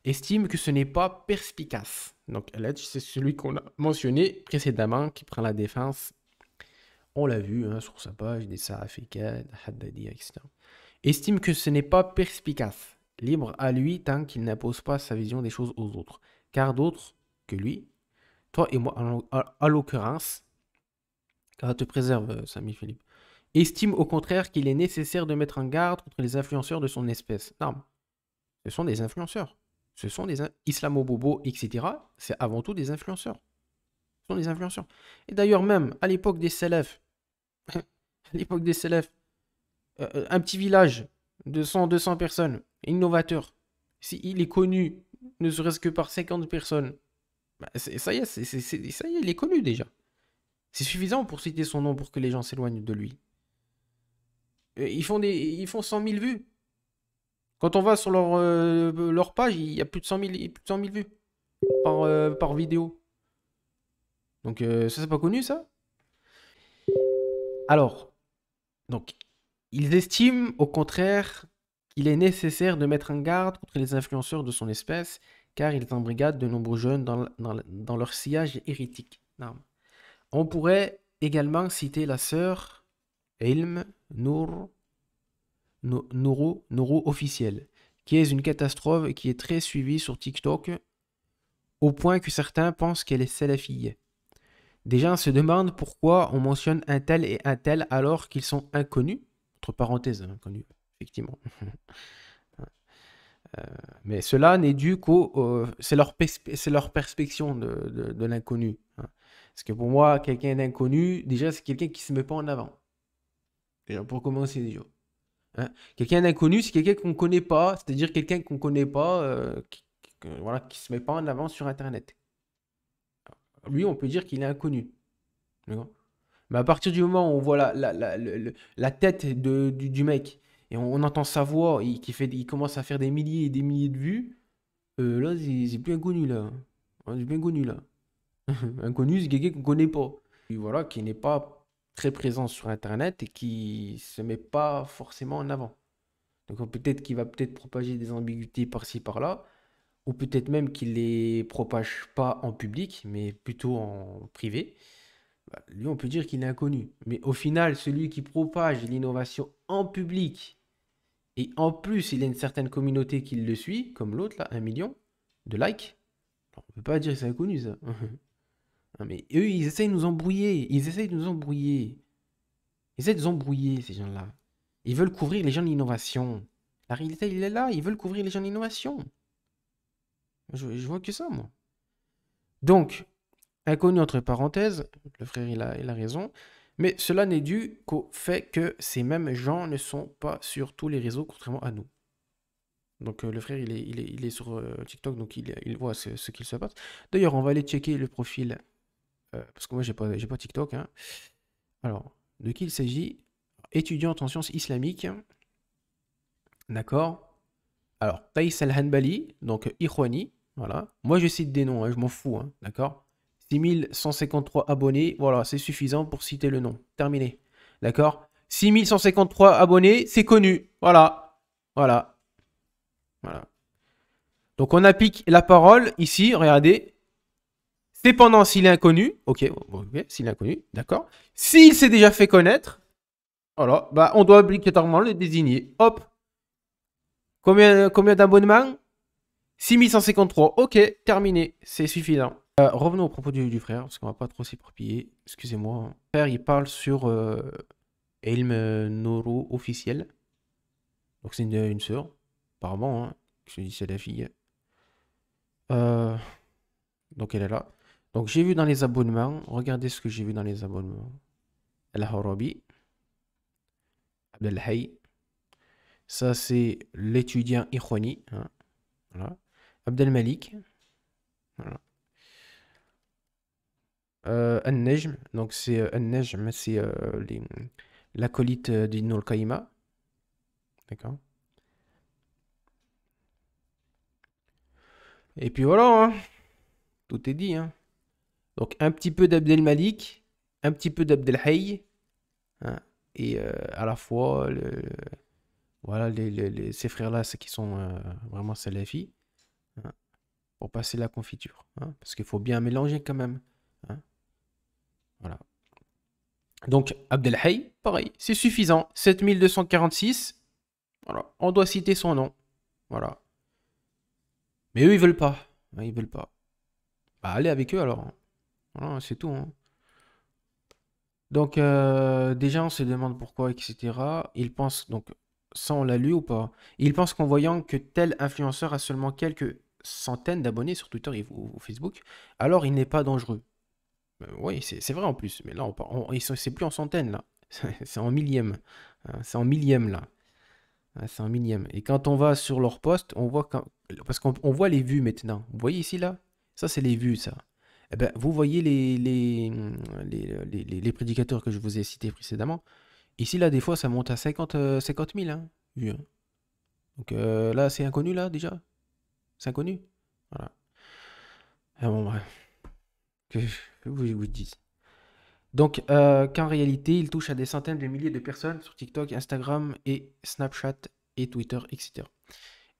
estime que ce n'est pas perspicace. Donc Aledj, c'est celui qu'on a mentionné précédemment, qui prend la défense. On l'a vu hein, sur sa page, des Sarafika, Haddadi, etc. Estime que ce n'est pas perspicace. Libre à lui tant qu'il n'impose pas sa vision des choses aux autres. Car d'autres que lui, toi et moi, en l'occurrence, qu'Allah te préserve, Sami Philippe. Estime au contraire qu'il est nécessaire de mettre en garde contre les influenceurs de son espèce. Non, ce sont des influenceurs. Ce sont des islamo-bobos, etc. C'est avant tout des influenceurs. Ce sont des influenceurs. Et d'ailleurs, même à l'époque des salafs, à l'époque des salafs, un petit village de 100-200 personnes, innovateur, s'il est connu, ne serait-ce que par 50 personnes, bah, ça y est, ça y est, il est connu déjà. C'est suffisant pour citer son nom pour que les gens s'éloignent de lui. Ils font 100 000 vues. Quand on va sur leur page, il y a plus de 100 000 vues par vidéo. Donc ça, c'est pas connu, ça? Alors, donc, ils estiment au contraire qu'il est nécessaire de mettre en garde contre les influenceurs de son espèce, car ils embrigadent de nombreux jeunes dans leur sillage hérétique. Non. On pourrait également citer la sœur Ilm Nourou officielle, qui est une catastrophe et qui est très suivie sur TikTok, au point que certains pensent qu'elle est salafie. Des gens se demandent pourquoi on mentionne un tel et un tel alors qu'ils sont inconnus. Entre parenthèses, inconnus, effectivement. Mais cela n'est dû c'est leur perception de l'inconnu. Parce que pour moi, quelqu'un d'inconnu, déjà, c'est quelqu'un qui ne se met pas en avant. Déjà, pour commencer, déjà. Quelqu'un d'inconnu, c'est quelqu'un qu'on ne connaît pas, c'est-à-dire quelqu'un qu'on ne connaît pas, voilà, qui ne se met pas en avant sur Internet. Lui, on peut dire qu'il est inconnu. D'accord. Mais à partir du moment où on voit la tête du mec et on entend sa voix, il commence à faire des milliers et des milliers de vues, là, c'est plus inconnu, là. C'est plus inconnu, là. Inconnu, c'est quelqu'un qu'on connaît pas. Et voilà, qui n'est pas très présent sur Internet et qui se met pas forcément en avant. Donc peut-être qu'il va peut-être propager des ambiguïtés par-ci, par-là, ou peut-être même qu'il les propage pas en public, mais plutôt en privé. Bah, lui, on peut dire qu'il est inconnu. Mais au final, celui qui propage l'innovation en public, et en plus, il a une certaine communauté qui le suit, comme l'autre, là, 1 million de likes, on peut pas dire que c'est inconnu, ça. Non, mais eux, ils essayent de nous embrouiller. Ils essayent de nous embrouiller. Ils essayent de nous embrouiller, ces gens-là. Ils veulent couvrir les gens de l'innovation. La réalité, il est là. Ils veulent couvrir les gens de l'innovation. Je vois que ça, moi. Donc, inconnu entre parenthèses, le frère, il a raison. Mais cela n'est dû qu'au fait que ces mêmes gens ne sont pas sur tous les réseaux, contrairement à nous. Donc, le frère, il est sur TikTok, donc il voit ce qu'il se passe. D'ailleurs, on va aller checker le profil, parce que moi, j'ai pas TikTok, hein. Alors, de qui il s'agit? Étudiante en sciences islamiques. D'accord. Alors, Taïs Al-Hanbali, donc Ikhwani. Voilà. Moi, je cite des noms, hein, je m'en fous. Hein, d'accord. 6153 abonnés. Voilà, c'est suffisant pour citer le nom. Terminé. D'accord. 6153 abonnés, c'est connu. Voilà. Voilà. Voilà. Donc, on applique la parole ici. Regardez. Cependant, s'il est inconnu. Ok, s'il est inconnu. D'accord. S'il s'est déjà fait connaître. Voilà, bah, on doit obligatoirement le désigner. Hop. Combien d'abonnements? 6153. Ok, terminé. C'est suffisant. Revenons au propos du frère, parce qu'on va pas trop s'éparpiller. Excusez-moi. Le frère, il parle sur Ilm Nourou officiel. Donc c'est une sœur, apparemment. Hein. Je dis c'est la fille. Donc elle est là. Donc j'ai vu dans les abonnements. Regardez ce que j'ai vu dans les abonnements. Al-Harabi. Abdelhay. Ça, c'est l'étudiant Ikhwani. Hein. Voilà. Abdel Malik. Voilà. An-Najm. Donc, c'est An-Najm, c'est l'acolyte d'Ibn al-Qaïma. D'accord. Et puis voilà, hein. Tout est dit. Hein. Donc, un petit peu d'Abdel Malik, un petit peu d'Abdel Hayy. Hein, et à la fois, voilà, ces frères-là, c'est qui sont vraiment salafis. Hein, pour passer la confiture. Hein, parce qu'il faut bien mélanger quand même. Hein, voilà. Donc, Abdel Hayy, pareil, c'est suffisant. 7246. Voilà. On doit citer son nom. Voilà. Mais eux, ils veulent pas. Ils veulent pas. Bah, allez avec eux alors. Voilà, c'est tout. Hein. Donc, déjà, on se demande pourquoi, etc. Il pense, donc, ça, on l'a lu ou pas? Il pense qu'en voyant que tel influenceur a seulement quelques centaines d'abonnés sur Twitter ou Facebook, alors il n'est pas dangereux. Oui, c'est vrai en plus, mais là, c'est plus en centaines, là. C'est en millième. Hein, c'est en millième, là. Ah, c'est un millième. Et quand on va sur leur poste, on voit parce qu'on voit les vues maintenant. Vous voyez ici là? Ça, c'est les vues, ça. Eh ben, vous voyez les prédicateurs que je vous ai cités précédemment. Ici, là, des fois, ça monte à 50 000 hein, vues. Hein. Donc là, c'est inconnu, là, déjà. C'est inconnu. Voilà. Ah bon, bref. Que vous dites. Donc, qu'en réalité, il touche à des centaines de milliers de personnes sur TikTok, Instagram et Snapchat et Twitter, etc.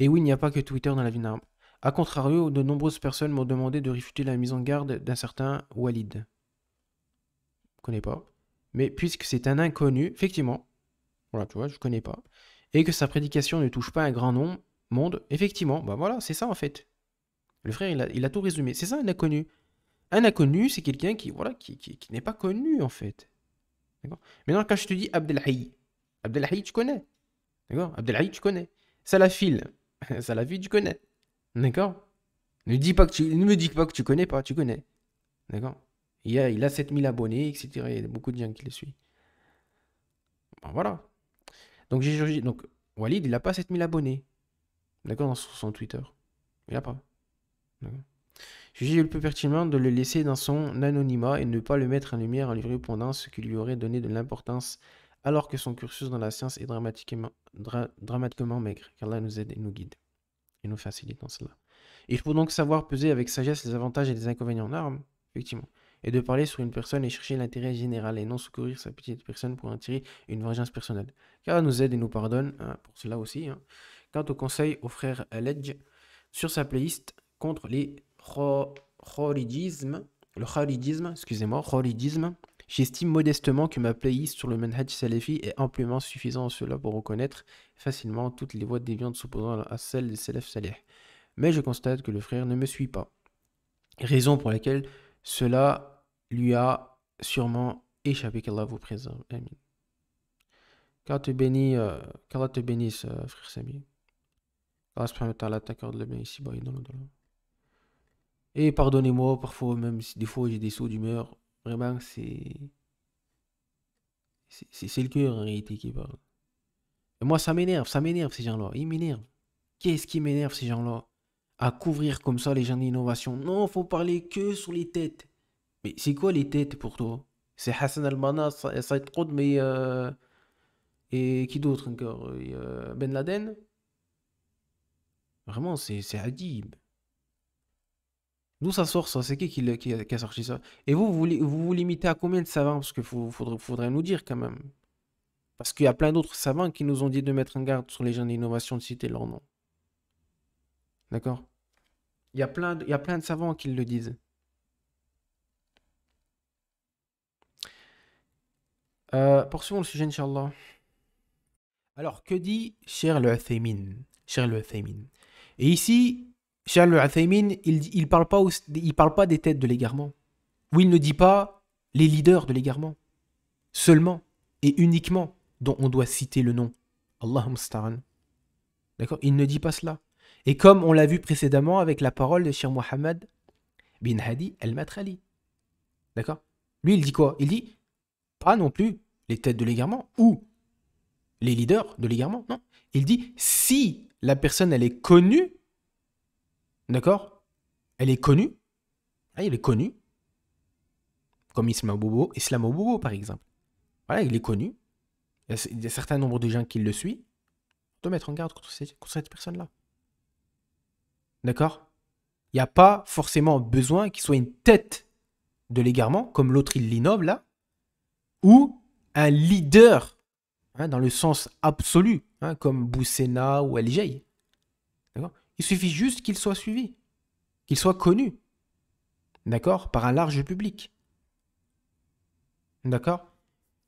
Et oui, il n'y a pas que Twitter dans la vie d'un. A contrario, de nombreuses personnes m'ont demandé de réfuter la mise en garde d'un certain Walid. Je ne connais pas. Mais puisque c'est un inconnu, effectivement, voilà, tu vois, je ne connais pas, et que sa prédication ne touche pas un grand monde, effectivement, bah voilà, c'est ça en fait. Le frère, il a tout résumé. C'est ça un inconnu. Un inconnu, c'est quelqu'un qui, voilà, qui n'est pas connu en fait. D'accord. Maintenant, quand je te dis Abdelhaï, Abdelhaï, tu connais. D'accord. Abdelhaï, tu connais. Salafil, Salafil, tu connais. D'accord. Ne me dis pas que tu connais pas, tu connais. D'accord. Il a 7000 abonnés, etc. Il y a beaucoup de gens qui le suivent. Bon, voilà. Donc, Walid, il n'a pas 7000 abonnés. D'accord, sur son Twitter. Il n'a pas. D'accord. J'ai jugé le plus pertinent de le laisser dans son anonymat et ne pas le mettre en lumière en lui répondant, ce qui lui aurait donné de l'importance, alors que son cursus dans la science est dramatiquement maigre. Qu'Allah nous aide et nous guide et nous facilite dans cela. Il faut donc savoir peser avec sagesse les avantages et les inconvénients en armes, effectivement, et de parler sur une personne et chercher l'intérêt général et non secourir sa petite personne pour en tirer une vengeance personnelle. Car nous aide et nous pardonne, hein, pour cela aussi. Hein. Quant au conseil au frère Aledj, sur sa playlist contre les kharidismes, excusez-moi, kharidisme, j'estime modestement que ma playlist sur le manhaj salafi est amplement suffisante en cela pour reconnaître facilement toutes les voies déviantes s'opposant à celles des salaf salih. Mais je constate que le frère ne me suit pas. Raison pour laquelle cela lui a sûrement échappé. Qu'Allah vous préserve. Amin. Qu'Allah te bénisse, frère Sami. Allah subhanahu wa ta'ala t'accorde le bien ici-bas et dans l'au-delà. Et pardonnez-moi, parfois, même si des fois j'ai des sauts d'humeur, vraiment, c'est le cœur en réalité qui parle. Et moi, ça m'énerve ces gens-là. Ils m'énervent. Qu'est-ce qui m'énerve ces gens-là? À couvrir comme ça les gens d'innovation. Non, faut parler que sur les têtes. Mais c'est quoi les têtes pour toi? C'est Hassan Al-Banna, Saïd Qutb, mais et qui d'autre encore? Ben Laden? Vraiment, c'est adib. D'où ça sort ça? C'est qui a sorti ça? Et vous limitez à combien de savants? Parce qu'il faudrait nous dire quand même. Parce qu'il y a plein d'autres savants qui nous ont dit de mettre en garde sur les gens d'innovation, de citer leur nom. D'accord? Il y a plein de savants qui le disent. Poursuivons le sujet, Inch'Allah. Alors, que dit Cheikh Al-Uthaymin? Cheikh Al-Uthaymin. Et ici, Cheikh Al-Uthaymin, il parle pas des têtes de l'égarement. Ou il ne dit pas les leaders de l'égarement. Seulement et uniquement dont on doit citer le nom. Allahumma musta'an. D'accord? Il ne dit pas cela. Et comme on l'a vu précédemment avec la parole de Cheikh Mohammed bin Hadi Al-Matrali. D'accord? Lui, il dit quoi? Il dit pas non plus les têtes de l'égarement ou les leaders de l'égarement. Non. Il dit si la personne, elle est connue, d'accord? Elle est connue. Elle est connue. Comme Islamo Bobo, par exemple. Voilà, il est connu. Il y a un certain nombre de gens qui le suivent. On doit mettre en garde contre cette personne-là. D'accord? Il n'y a pas forcément besoin qu'il soit une tête de l'égarement, comme l'autre il l'innove là, ou un leader, hein, dans le sens absolu, hein, comme Boussena ou El D'accord? Il suffit juste qu'il soit suivi, qu'il soit connu, d'accord, par un large public. D'accord?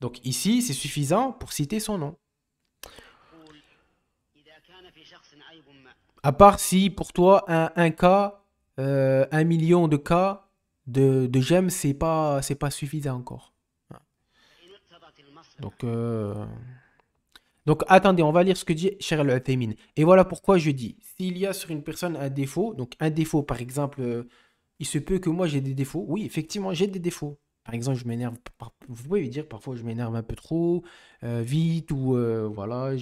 Donc ici, c'est suffisant pour citer son nom. À part si pour toi, un cas, 1 million de cas de j'aime, c'est pas suffisant encore. Donc, euh, donc attendez, on va lire ce que dit Cheikh Al-Uthaymin. Et voilà pourquoi je dis, s'il y a sur une personne un défaut, donc un défaut par exemple, il se peut que moi j'ai des défauts. Oui, effectivement, j'ai des défauts. Par exemple, je m'énerve, vous pouvez dire parfois je m'énerve un peu trop vite ou voilà,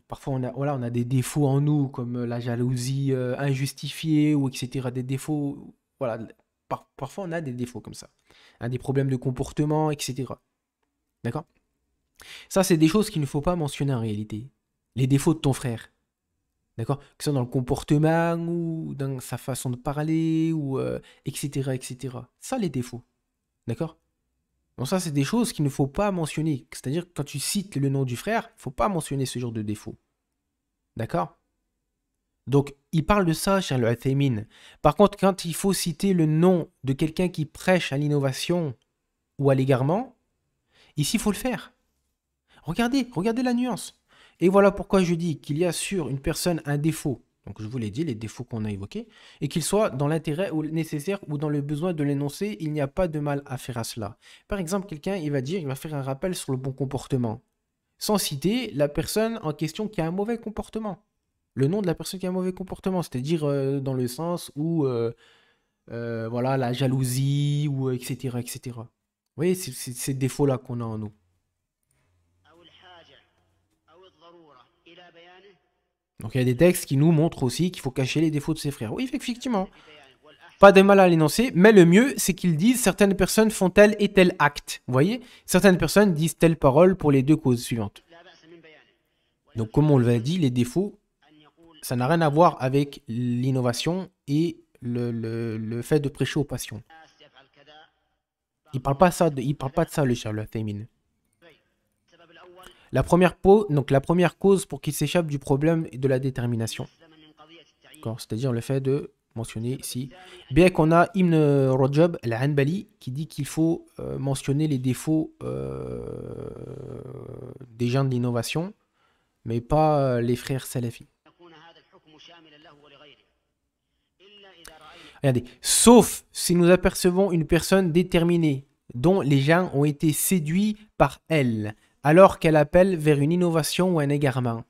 parfois voilà, on a des défauts en nous comme la jalousie injustifiée ou etc. Des défauts, voilà, parfois on a des défauts comme ça, hein, des problèmes de comportement, etc. D'accord? Ça, c'est des choses qu'il ne faut pas mentionner en réalité. Les défauts de ton frère. D'accord? Que ce soit dans le comportement ou dans sa façon de parler ou etc., etc. Ça, les défauts. D'accord? Donc ça, c'est des choses qu'il ne faut pas mentionner. C'est-à-dire que quand tu cites le nom du frère, il ne faut pas mentionner ce genre de défauts. D'accord? Donc, il parle de ça, Charles Uthaymin. Par contre, quand il faut citer le nom de quelqu'un qui prêche à l'innovation ou à l'égarement, ici, il faut le faire. Regardez la nuance. Et voilà pourquoi je dis qu'il y a sur une personne un défaut. Donc je vous l'ai dit, les défauts qu'on a évoqués, et qu'il soit dans l'intérêt ou nécessaire ou dans le besoin de l'énoncer, il n'y a pas de mal à faire à cela. Par exemple, quelqu'un, il va faire un rappel sur le bon comportement, sans citer la personne en question qui a un mauvais comportement. Le nom de la personne qui a un mauvais comportement, c'est-à-dire dans le sens où, voilà, la jalousie, ou etc., etc. Vous voyez, c'est ces défauts-là qu'on a en nous. Donc il y a des textes qui nous montrent aussi qu'il faut cacher les défauts de ses frères. Oui, effectivement. Pas de mal à l'énoncer, mais le mieux, c'est qu'ils disent certaines personnes font tel et tel acte. Vous voyez? Certaines personnes disent telle parole pour les deux causes suivantes. Donc, comme on l'a dit, les défauts, ça n'a rien à voir avec l'innovation et le fait de prêcher aux passions. Il parle pas ça il parle pas de ça, le Charles Féminin. Donc la première cause pour qu'il s'échappe du problème est de la détermination. C'est-à-dire le fait de mentionner ici. Bien qu'on a Ibn Rajab al-Hanbali qui dit qu'il faut mentionner les défauts des gens de l'innovation, mais pas les frères salafis. Regardez, sauf si nous apercevons une personne déterminée dont les gens ont été séduits par elle, alors qu'elle appelle vers une innovation ou un égarement.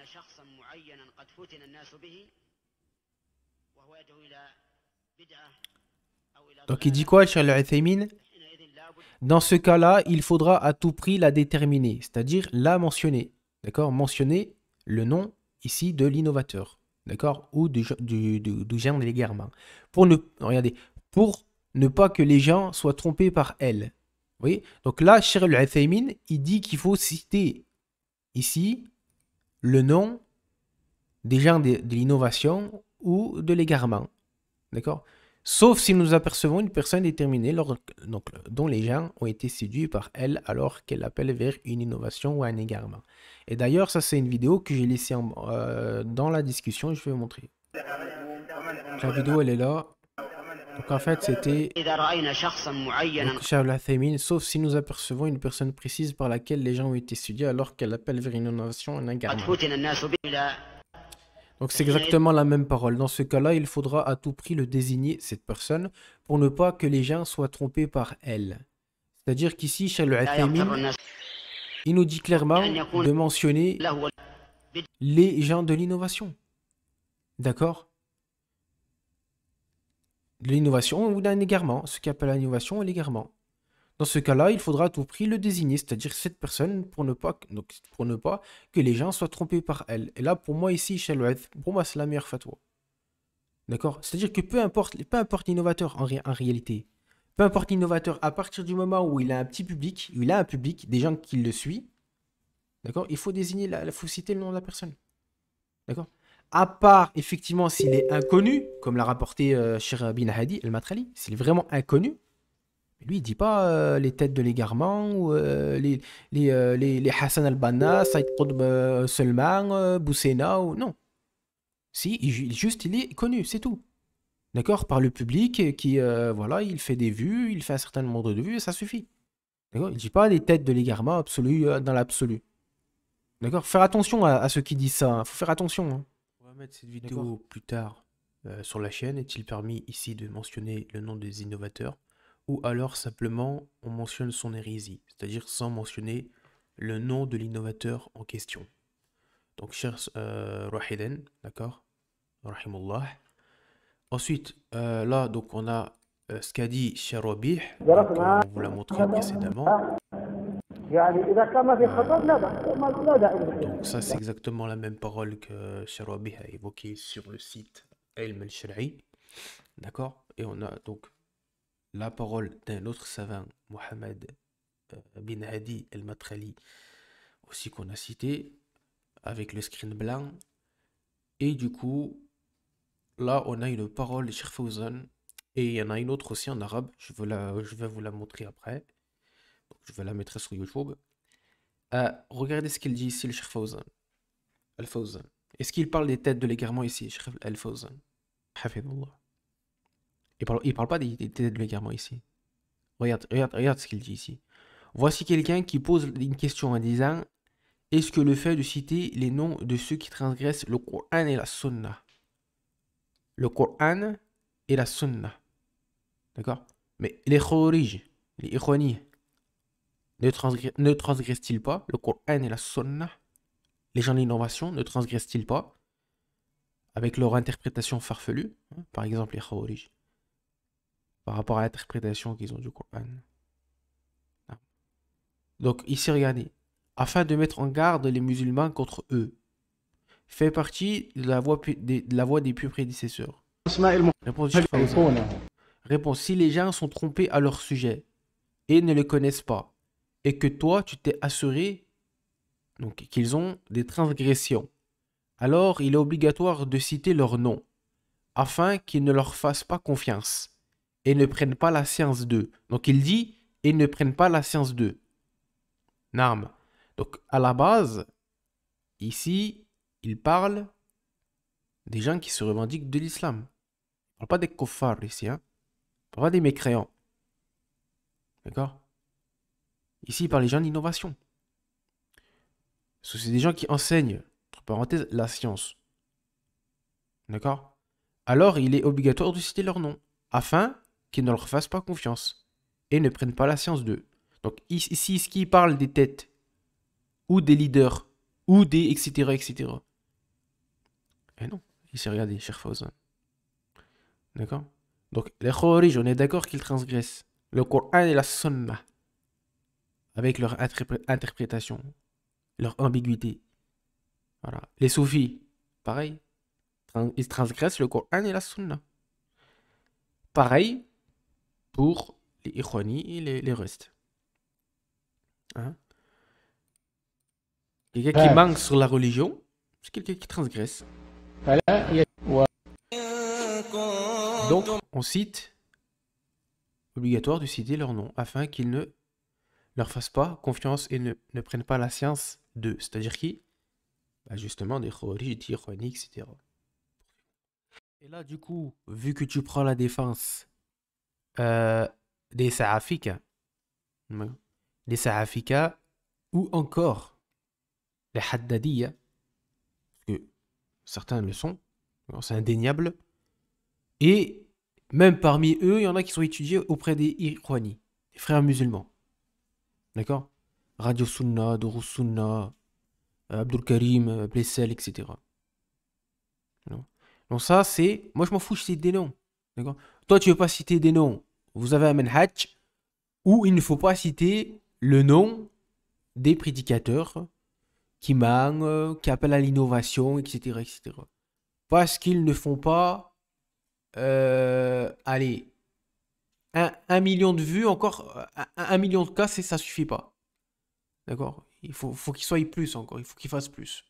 Donc il dit quoi, Cheikh Al-Uthaymin? Dans ce cas-là, il faudra à tout prix la déterminer, c'est-à-dire la mentionner. D'accord? Mentionner le nom ici de l'innovateur. D'accord? Ou du genre de l'égarement. Regardez, pour ne pas que les gens soient trompés par elle. Vous voyez? Donc là, Cheikh Al-Uthaymin, il dit qu'il faut citer ici le nom des gens de l'innovation ou de l'égarement. D'accord? Sauf si nous apercevons une personne déterminée dont les gens ont été séduits par elle alors qu'elle appelle vers une innovation ou un égarement. Et d'ailleurs, ça c'est une vidéo que j'ai laissée dans la discussion, je vais vous montrer. Donc, la vidéo elle est là. Donc en fait c'était Charles Al-Uthaymin, sauf si nous apercevons une personne précise par laquelle les gens ont été séduits alors qu'elle appelle vers une innovation ou un égarement. Donc c'est exactement la même parole. Dans ce cas-là, il faudra à tout prix le désigner, cette personne, pour ne pas que les gens soient trompés par elle. C'est-à-dire qu'ici, chez le Uthaymin, il nous dit clairement de mentionner les gens de l'innovation. D'accord? De l'innovation ou d'un égarement, ce qu'on appelle l'innovation et l'égarement. Dans ce cas-là, il faudra à tout prix le désigner, c'est-à-dire cette personne, pour ne pas que les gens soient trompés par elle. Et là, pour moi, ici, chez le pour moi, c'est la meilleure fatwa. D'accord? C'est-à-dire que peu importe l'innovateur en réalité, peu importe l'innovateur, à partir du moment où il a un petit public, où il a un public, des gens qui le suivent, d'accord? Il faut faut citer le nom de la personne. D'accord? À part, effectivement, s'il est inconnu, comme l'a rapporté Shir bin Hadi al-Matrali, s'il est vraiment inconnu, lui, il dit pas les têtes de l'égarement ou les Hassan al-Banna, Saïd Qutb Salman, Boussena, ou non. Si, il est connu, c'est tout. D'accord? Par le public qui, voilà, il fait des vues, il fait un certain nombre de vues et ça suffit. D'accord? Il ne dit pas les têtes de l'égarement absolu dans l'absolu. D'accord? Faire attention à ceux qui disent ça, hein. Faut faire attention, hein. On va mettre cette vidéo plus tard sur la chaîne. Est-il permis ici de mentionner le nom des innovateurs? Ou alors simplement on mentionne son hérésie, c'est-à-dire sans mentionner le nom de l'innovateur en question. Donc, cher Wahiden, d'accord? Rahimullah. Ensuite, là, donc, on a ce qu'a dit cher Rabih. Donc, on vous l'a montré précédemment. Donc, ça, c'est exactement la même parole que cher Rabih a évoquée sur le site Ilm al-Shar'i. D'accord? Et on a donc la parole d'un autre savant, Mohamed bin Hadi al-Matrali, aussi qu'on a cité, avec le screen blanc. Et du coup, là, on a une parole de Cheikh Fawzan. Et il y en a une autre aussi en arabe. Je vais vous la montrer après. Donc, je vais la mettre sur YouTube. Regardez ce qu'il dit ici, le Cheikh Fawzan. Al-Fawzan. Est-ce qu'il parle des têtes de l'égarement ici, Cheikh Al-Fawzan? Hafidullah. Il parle pas des têtes de l'égarement ici. Regarde ce qu'il dit ici. Voici quelqu'un qui pose une question en disant: est-ce que le fait de citer les noms de ceux qui transgressent le Coran et la Sunna, le Coran et la Sunna, d'accord? Mais les Khawarij, les Ikhwani, ne transgressent-ils pas le Coran et la Sunna? Les gens de l'innovation ne transgressent-ils pas avec leur interprétation farfelue, hein, par exemple les Khawarij, par rapport à l'interprétation qu'ils ont du Coran? Donc ici, regardez. Afin de mettre en garde les musulmans contre eux, fait partie de la voie des pieux prédécesseurs. Réponse, réponse: si les gens sont trompés à leur sujet et ne le connaissent pas, et que toi tu t'es assuré donc qu'ils ont des transgressions, alors il est obligatoire de citer leur nom, afin qu'ils ne leur fassent pas confiance et ne prennent pas la science d'eux. Donc il dit et ne prennent pas la science d'eux. Naam. Donc à la base, ici, il parle des gens qui se revendiquent de l'islam. Il ne parle pas des kuffars ici, hein. Il ne parle pas des mécréants. D'accord? Ici, il parle des gens d'innovation. Parce que c'est des gens qui enseignent, entre parenthèses, la science. D'accord? Alors, il est obligatoire de citer leur nom, afin qu'ils ne leur fassent pas confiance et ne prennent pas la science d'eux. Donc ici, ce qui parle des têtes, ou des leaders, ou des etc. etc. Et non, ici, regardez, Cheikh Fawzan. D'accord? Donc, les Khawarij, on est d'accord qu'ils transgressent le Coran et la Sunna avec leur interprétation, leur ambiguïté. Voilà. Les soufis, pareil, ils transgressent le Coran et la Sunna. Pareil pour les Ikhwani et les restes. Hein? Quelqu'un qui manque sur la religion, c'est quelqu'un qui transgresse. Donc, on cite, obligatoire de citer leur nom, afin qu'ils ne leur fassent pas confiance et ne prennent pas la science d'eux. C'est-à-dire qui? Bah justement, des Khawarij, des Ikhwani, etc. Et là, du coup, vu que tu prends la défense des Sa'afika, les Sa'afika, ou encore les Haddadiyya, parce que certains le sont, c'est indéniable, et même parmi eux, il y en a qui sont étudiés auprès des Ikhwani, des frères musulmans. D'accord? Radio Sunna, Durus Sunna, Abdul Karim, Blessel, etc. Donc ça, c'est... Moi, je m'en fous, je cite des noms. D'accord? Toi, tu veux pas citer des noms. Vous avez un manhaj où il ne faut pas citer le nom des prédicateurs qui mangent, qui appellent à l'innovation, etc., etc. Parce qu'ils ne font pas... allez... Un million de vues, encore... Un million de cas, ça suffit pas. D'accord? Il faut qu'il soit plus encore. Il faut qu'il fasse plus.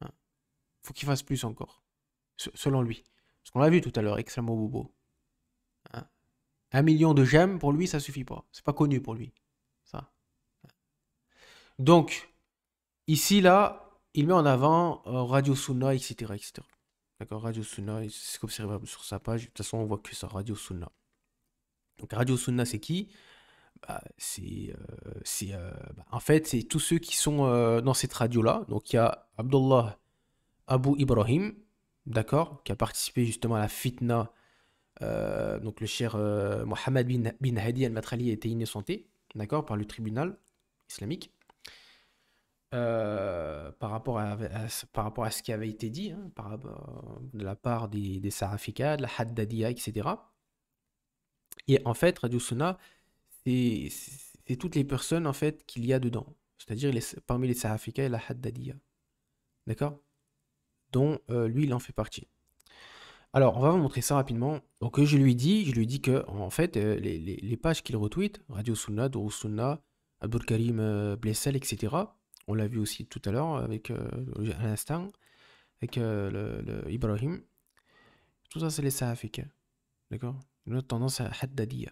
Hein? Il faut qu'il fasse plus encore. Selon lui. Parce qu'on l'a vu tout à l'heure avec Islamo Bobo. Hein? 1 million de j'aime, pour lui, ça suffit pas. C'est pas connu pour lui. Ça. Donc, ici, là, il met en avant Radio Sunna, etc., etc. D'accord? Radio Sunna, c'est observable sur sa page. De toute façon, on voit que ça, Radio Sunna. Donc, Radio Sunna, c'est qui? Bah, en fait, c'est tous ceux qui sont dans cette radio-là. Donc, il y a Abdullah Abu Ibrahim, d'accord, qui a participé justement à la fitna. Donc, le cher Mohamed bin Hadi al-Matrali a été innocenté, d'accord, par le tribunal islamique. par rapport à ce qui avait été dit, hein, de la part des Salafika, de la Haddadiya, etc. Et en fait, Radio Sunna, c'est toutes les personnes en fait qu'il y a dedans. C'est-à-dire parmi les Salafika et la Haddadiya. D'accord? Dont lui, il en fait partie. Alors, on va vous montrer ça rapidement. Donc, je lui dis que, en fait, les pages qu'il retweet, Radio Sunna, Durus Sunna, Abdul Karim Blessel, etc. On l'a vu aussi tout à l'heure avec à l'instant, avec le Ibrahim. Tout ça, c'est les Salafika. D'accord? Une autre tendance à Haddadiya.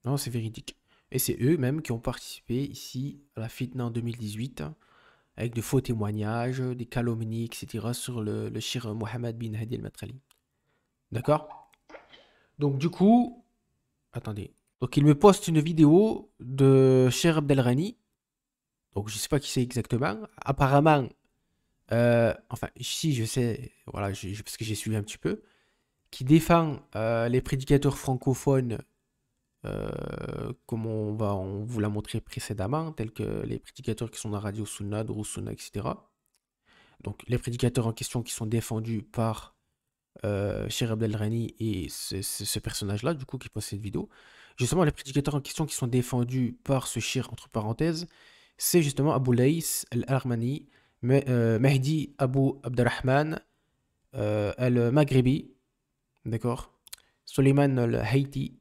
Non, c'est véridique. Et c'est eux-mêmes qui ont participé ici à la fitna en 2018, avec de faux témoignages, des calomnies, etc. sur le shir Mohammed bin Hadi al-Matrali. D'accord? Donc du coup, attendez. Donc il me poste une vidéo de Cheikh Abdelrani. Donc je sais pas qui c'est exactement. Apparemment, enfin si je sais, voilà, parce que j'ai suivi un petit peu, qui défend les prédicateurs francophones, comme on vous l'a montré précédemment, tels que les prédicateurs qui sont dans Radio Sunna, Durus Sunna, etc. Donc les prédicateurs en question qui sont défendus par Cheikh Abdelrani et ce personnage-là, du coup, qui poste cette vidéo. Justement, les prédicateurs en question qui sont défendus par ce Cheikh, entre parenthèses, c'est justement Abu Laïs al-Armani, Mehdi Abu Abderrahman al-Maghribi, d'accord, Suleiman al-Haïti.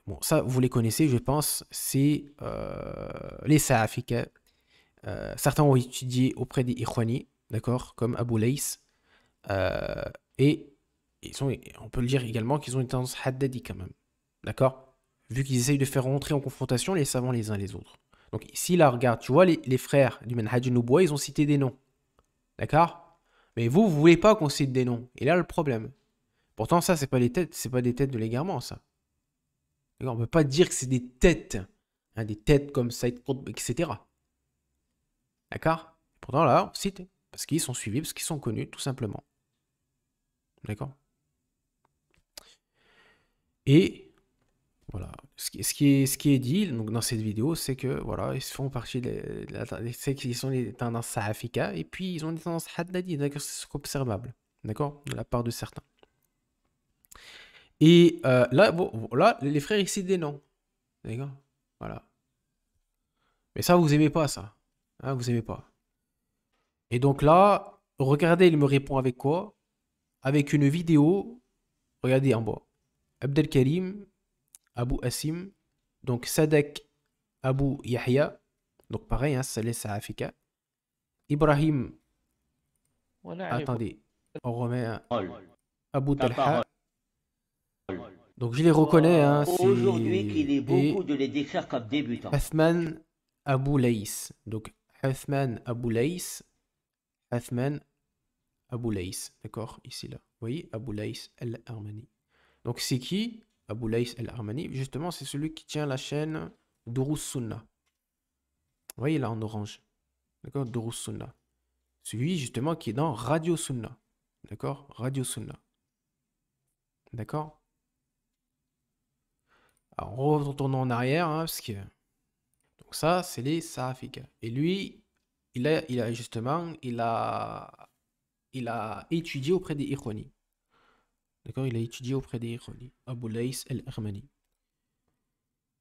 Bon, ça, vous les connaissez, je pense, c'est les Salafika. Certains ont étudié auprès des Ikhwani, d'accord, comme Abu Laïs. Et on peut le dire également qu'ils ont une tendance haddadi quand même. D'accord? Vu qu'ils essayent de faire rentrer en confrontation les savants les uns les autres. Donc ici, là, regarde, tu vois, les frères du Manhaj Nubuwa, ils ont cité des noms. D'accord? Mais vous voulez pas qu'on cite des noms. Et là, le problème. Pourtant, ça, c'est pas des têtes de l'égarement, ça. D'accord? On peut pas dire que c'est des têtes. Hein, des têtes comme Saïd Qutb, etc. D'accord? Pourtant, là, on cite. Parce qu'ils sont suivis, parce qu'ils sont connus, tout simplement. D'accord? Et voilà, ce qui est dit donc, dans cette vidéo, c'est que voilà, ils font partie c'est qu'ils sont les tendances salafika et puis ils ont des tendances haddadi, d'accord, c'est observable, d'accord, de la part de certains. Et là, bon, là, les frères ils citent des noms, d'accord, voilà. Mais ça, vous aimez pas ça, hein, vous aimez pas. Et donc là, regardez, il me répond avec quoi? Avec une vidéo, regardez en bas, Abdelkarim Abu Asim, donc Sadek Abu Yahya, donc pareil, hein, c'est les Salafika. Ibrahim, attendez, on remet Abu Ta parole. Talha. Donc je les reconnais, hein, Aujourd'hui, qu'il est et beaucoup de les décrire comme débutants. Hathman Abu Laïs. Donc Hathman Abu Laïs, Hathman Abu Laïs, d'accord, ici là. Vous voyez, Abu Laïs al-Armani. Donc c'est qui? Abu Laïs al-Armani, justement, c'est celui qui tient la chaîne Durus Sunna. Vous voyez là en orange. D'accord? Durus Sunna. Celui justement qui est dans Radio Sunna. D'accord? Radio Sunna. D'accord? Alors, retournons en arrière, hein, parce que... Donc ça, c'est les Salafika. Et lui, il a justement, il a étudié auprès des Ikhwani. D'accord? Il a étudié auprès des Ikhwani. Abu Laïs al-Armani.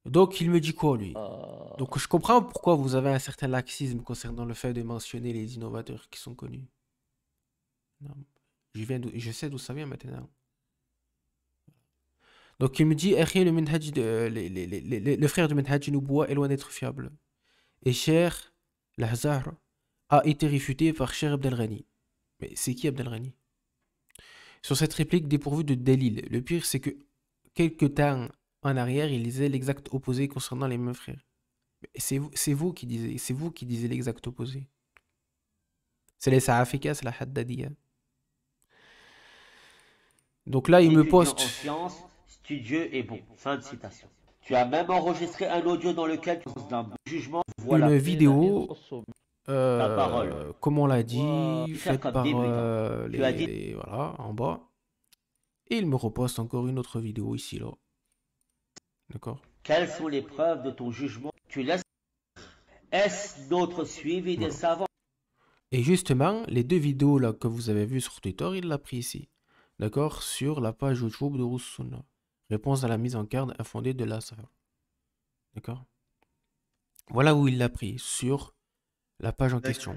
Donc, il me dit quoi, lui? Donc, je comprends pourquoi vous avez un certain laxisme concernant le fait de mentionner les innovateurs qui sont connus. Non. Je sais d'où ça vient maintenant. Donc, il me dit, le minhaj le frère du Minhaj Nubuwa est loin d'être fiable. Et Cheikh Lahzar a été réfuté par Cheikh Abdelrani. Mais c'est qui Abdelrani? Sur cette réplique dépourvue de dalil. Le pire, c'est que quelques temps en arrière, il disait l'exact opposé concernant les mêmes frères. C'est vous qui disiez l'exact opposé. C'est les Salafika, c'est la Haddadiya. Donc là, il me poste. En sciences, studieux et bon. Fin de citation. Tu as même enregistré un audio dans lequel tu penses d'un jugement. Voilà. Une vidéo, Ta parole. comme on l'a dit, Faire faite comme par débutant. Tu as dit. voilà, en bas. Et il me reposte encore une autre vidéo ici, là. D'accord? Quelles sont les preuves de ton jugement? Tu laisses. Est-ce notre suivi des Voilà. savants? Et justement, les deux vidéos là que vous avez vues sur Twitter, il l'a pris ici. D'accord? Sur la page YouTube de Roussouna. Réponse à la mise en garde infondée de l'Azhar. D'accord? Voilà où il l'a pris, sur la page en question.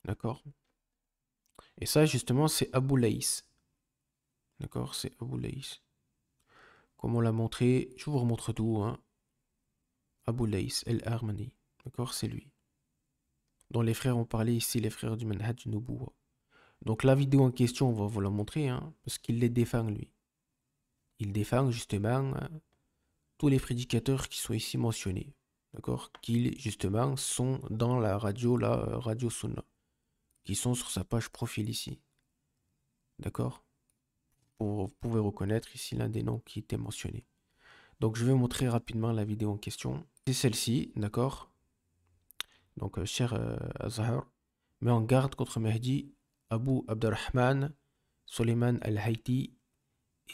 D'accord? Et ça, justement, c'est Abou Laïs. D'accord? C'est Abou Laïs. Comme on l'a montré, je vous remontre tout, hein. Abou Laïs, El-Armani. D'accord? C'est lui. Dont les frères ont parlé ici, les frères du Manhaj Nubuwa. Donc la vidéo en question, on va vous la montrer, hein, parce qu'il les défend, lui. Il défend, justement, tous les prédicateurs qui sont ici mentionnés. D'accord? Qui, justement, sont dans la radio, Radio Sunna. Qui sont sur sa page profil ici. D'accord? Vous pouvez reconnaître ici l'un des noms qui était mentionné. Donc je vais montrer rapidement la vidéo en question. C'est celle-ci, d'accord? Donc cher Azhar, met en garde contre Mahdi, Abu Abdurrahman, Suleiman Al-Haïti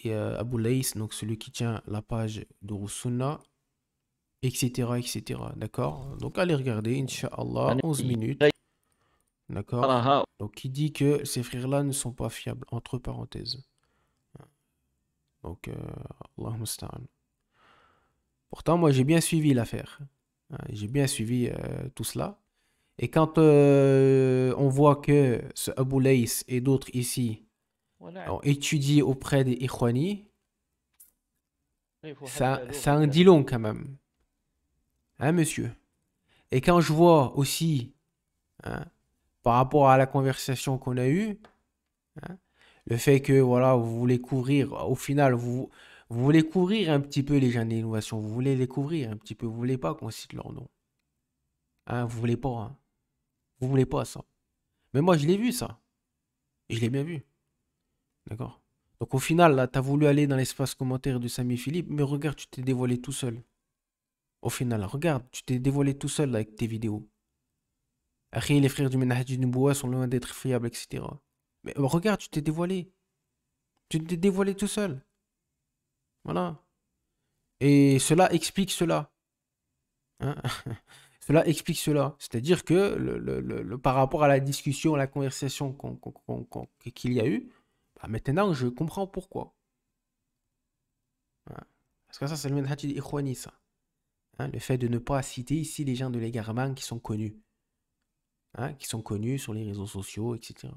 et Abu Laïs, donc celui qui tient la page de Roussouna, etc. etc. D'accord? Donc allez regarder, Inch'Allah, 11 minutes. D'accord? Donc qui dit que ces frères-là ne sont pas fiables, entre parenthèses. Donc, Allahumma musta'an. Pourtant, moi, j'ai bien suivi l'affaire. J'ai bien suivi tout cela. Et quand on voit que ce Abou Laïs et d'autres ici ont étudié auprès des Ikhwani, ça en dit long quand même. Hein, monsieur? Et quand je vois aussi, hein, par rapport à la conversation qu'on a eue, hein, le fait que voilà, vous voulez couvrir, au final, vous voulez couvrir un petit peu les gens d'innovation, vous voulez les couvrir un petit peu, vous voulez pas qu'on cite leur nom. Hein, vous voulez pas, hein. Vous voulez pas ça. Mais moi, je l'ai vu ça. Et je l'ai bien vu. D'accord? Donc au final, là, tu as voulu aller dans l'espace commentaire de Sami Philippe, mais regarde, tu t'es dévoilé tout seul. Au final, regarde, tu t'es dévoilé tout seul là, avec tes vidéos. Après, les frères du Manhaj Nubuwa sont loin d'être fiables, etc. Mais regarde, tu t'es dévoilé. Tu t'es dévoilé tout seul. Voilà. Et cela explique cela. Hein. Cela explique cela. C'est-à-dire que par rapport à la discussion, à la conversation qu'il y a eu, bah maintenant je comprends pourquoi. Hein. Parce que ça, c'est le manhaj ikhwani, ça. Hein, le fait de ne pas citer ici les gens de l'égarement qui sont connus. Hein, qui sont connus sur les réseaux sociaux, etc.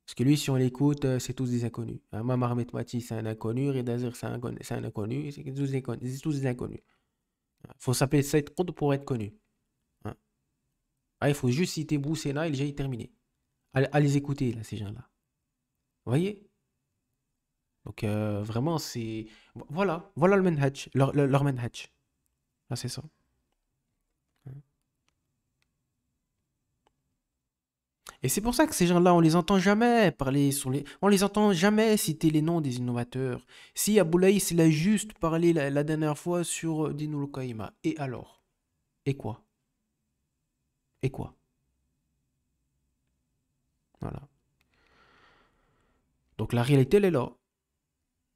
Parce que lui, si on l'écoute, c'est tous des inconnus. Hein, Mamar Metmati, c'est un inconnu. Redazer, c'est un inconnu. C'est tous des inconnus. Il faut s'appeler Saïd Qutb pour être connu. Hein. Ah, il faut juste citer Boussena et déjà il est terminé. Allez les écouter, là, ces gens-là. Vous voyez? Donc, vraiment, c'est... Voilà le manhaj, leur manhaj. Ah, c'est ça. Et c'est pour ça que ces gens-là, on les entend jamais parler sur les... On les entend jamais citer les noms des innovateurs. Si Abou Laïs, il a juste parlé la dernière fois sur Dinul Qaïma. Et alors? Et quoi? Et quoi? Voilà. Donc la réalité, elle est là.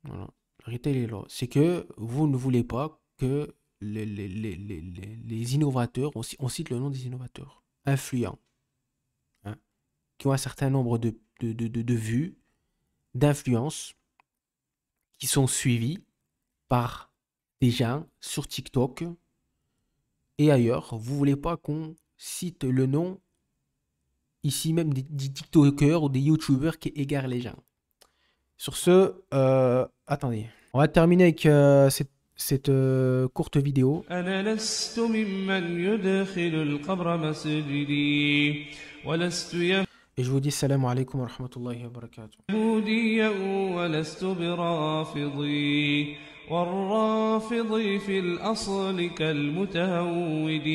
Voilà. La réalité, elle est là. C'est que vous ne voulez pas que les innovateurs, on cite le nom des innovateurs, influents, hein, qui ont un certain nombre de vues, d'influences, qui sont suivis par des gens sur TikTok et ailleurs. Vous voulez pas qu'on cite le nom ici même des TikTokers ou des YouTubers qui égarent les gens. Sur ce, attendez. On va terminer avec cette courte vidéo. Et je vous dis salam alaikum wa rahmatullahi wa barakatuh. والرافض في الأصل كالمتهود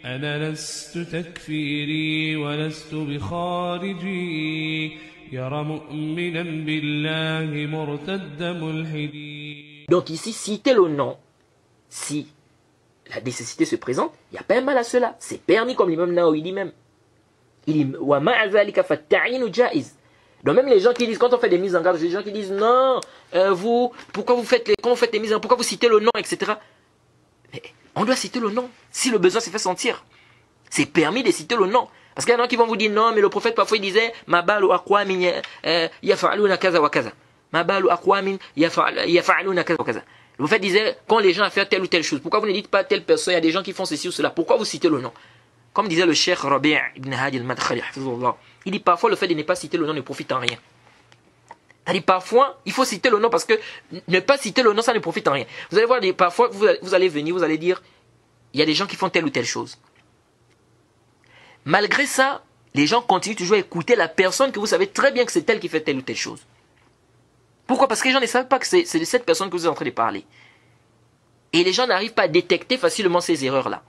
أنا لست تكفيري ولست بخارجي يرى مؤمنا بالله مرتد ملحدي. Donc ici, citer le nom, si la nécessité se présente, il n'y a pas un mal à cela. C'est permis comme l'imam Nawawi dit même. Il dit wa ma'a dhalika fatta'inu jaiz. Donc même les gens qui disent, quand on fait des mises en garde, les gens qui disent non, pourquoi vous faites les mises en garde, pourquoi vous citez le nom, etc. Mais on doit citer le nom. Si le besoin se fait sentir, c'est permis de citer le nom. Parce qu'il y en a qui vont vous dire non, mais le prophète parfois il disait ma balu aqwamin yaf'aluna kaza wa kaza. Ma balu aqwamin yaf'aluna kaza wa kaza. Le prophète disait quand les gens à faire telle ou telle chose. Pourquoi vous ne dites pas telle personne? Il y a des gens qui font ceci ou cela. Pourquoi vous citez le nom? Comme disait le cheikh Rabi' ibn Hadi al-Madkhali, il dit parfois le fait de ne pas citer le nom ne profite en rien. C'est-à-dire parfois, il faut citer le nom parce que ne pas citer le nom, ça ne profite en rien. Vous allez voir, parfois, vous allez venir, vous allez dire, il y a des gens qui font telle ou telle chose. Malgré ça, les gens continuent toujours à écouter la personne que vous savez très bien que c'est elle qui fait telle ou telle chose. Pourquoi? Parce que les gens ne savent pas que c'est de cette personne que vous êtes en train de parler. Et les gens n'arrivent pas à détecter facilement ces erreurs-là.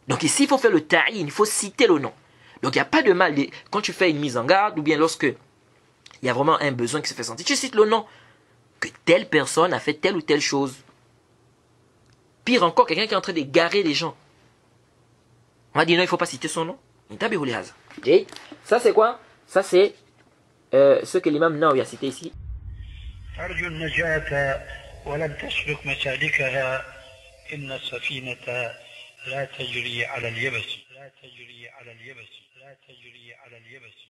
Donc ici, il faut faire le ta'in, il faut citer le nom. Donc il n'y a pas de mal, quand tu fais une mise en garde, ou bien lorsque il y a vraiment un besoin qui se fait sentir, tu cites le nom, que telle personne a fait telle ou telle chose. Pire encore, quelqu'un qui est en train d'égarer les gens. On va dire non, il ne faut pas citer son nom. Et ça c'est quoi? Ça c'est ce que l'imam Nawawi a cité ici. أرجو النجاة ولم تسلك مسالكها إن السفينة لا تجري على اليبس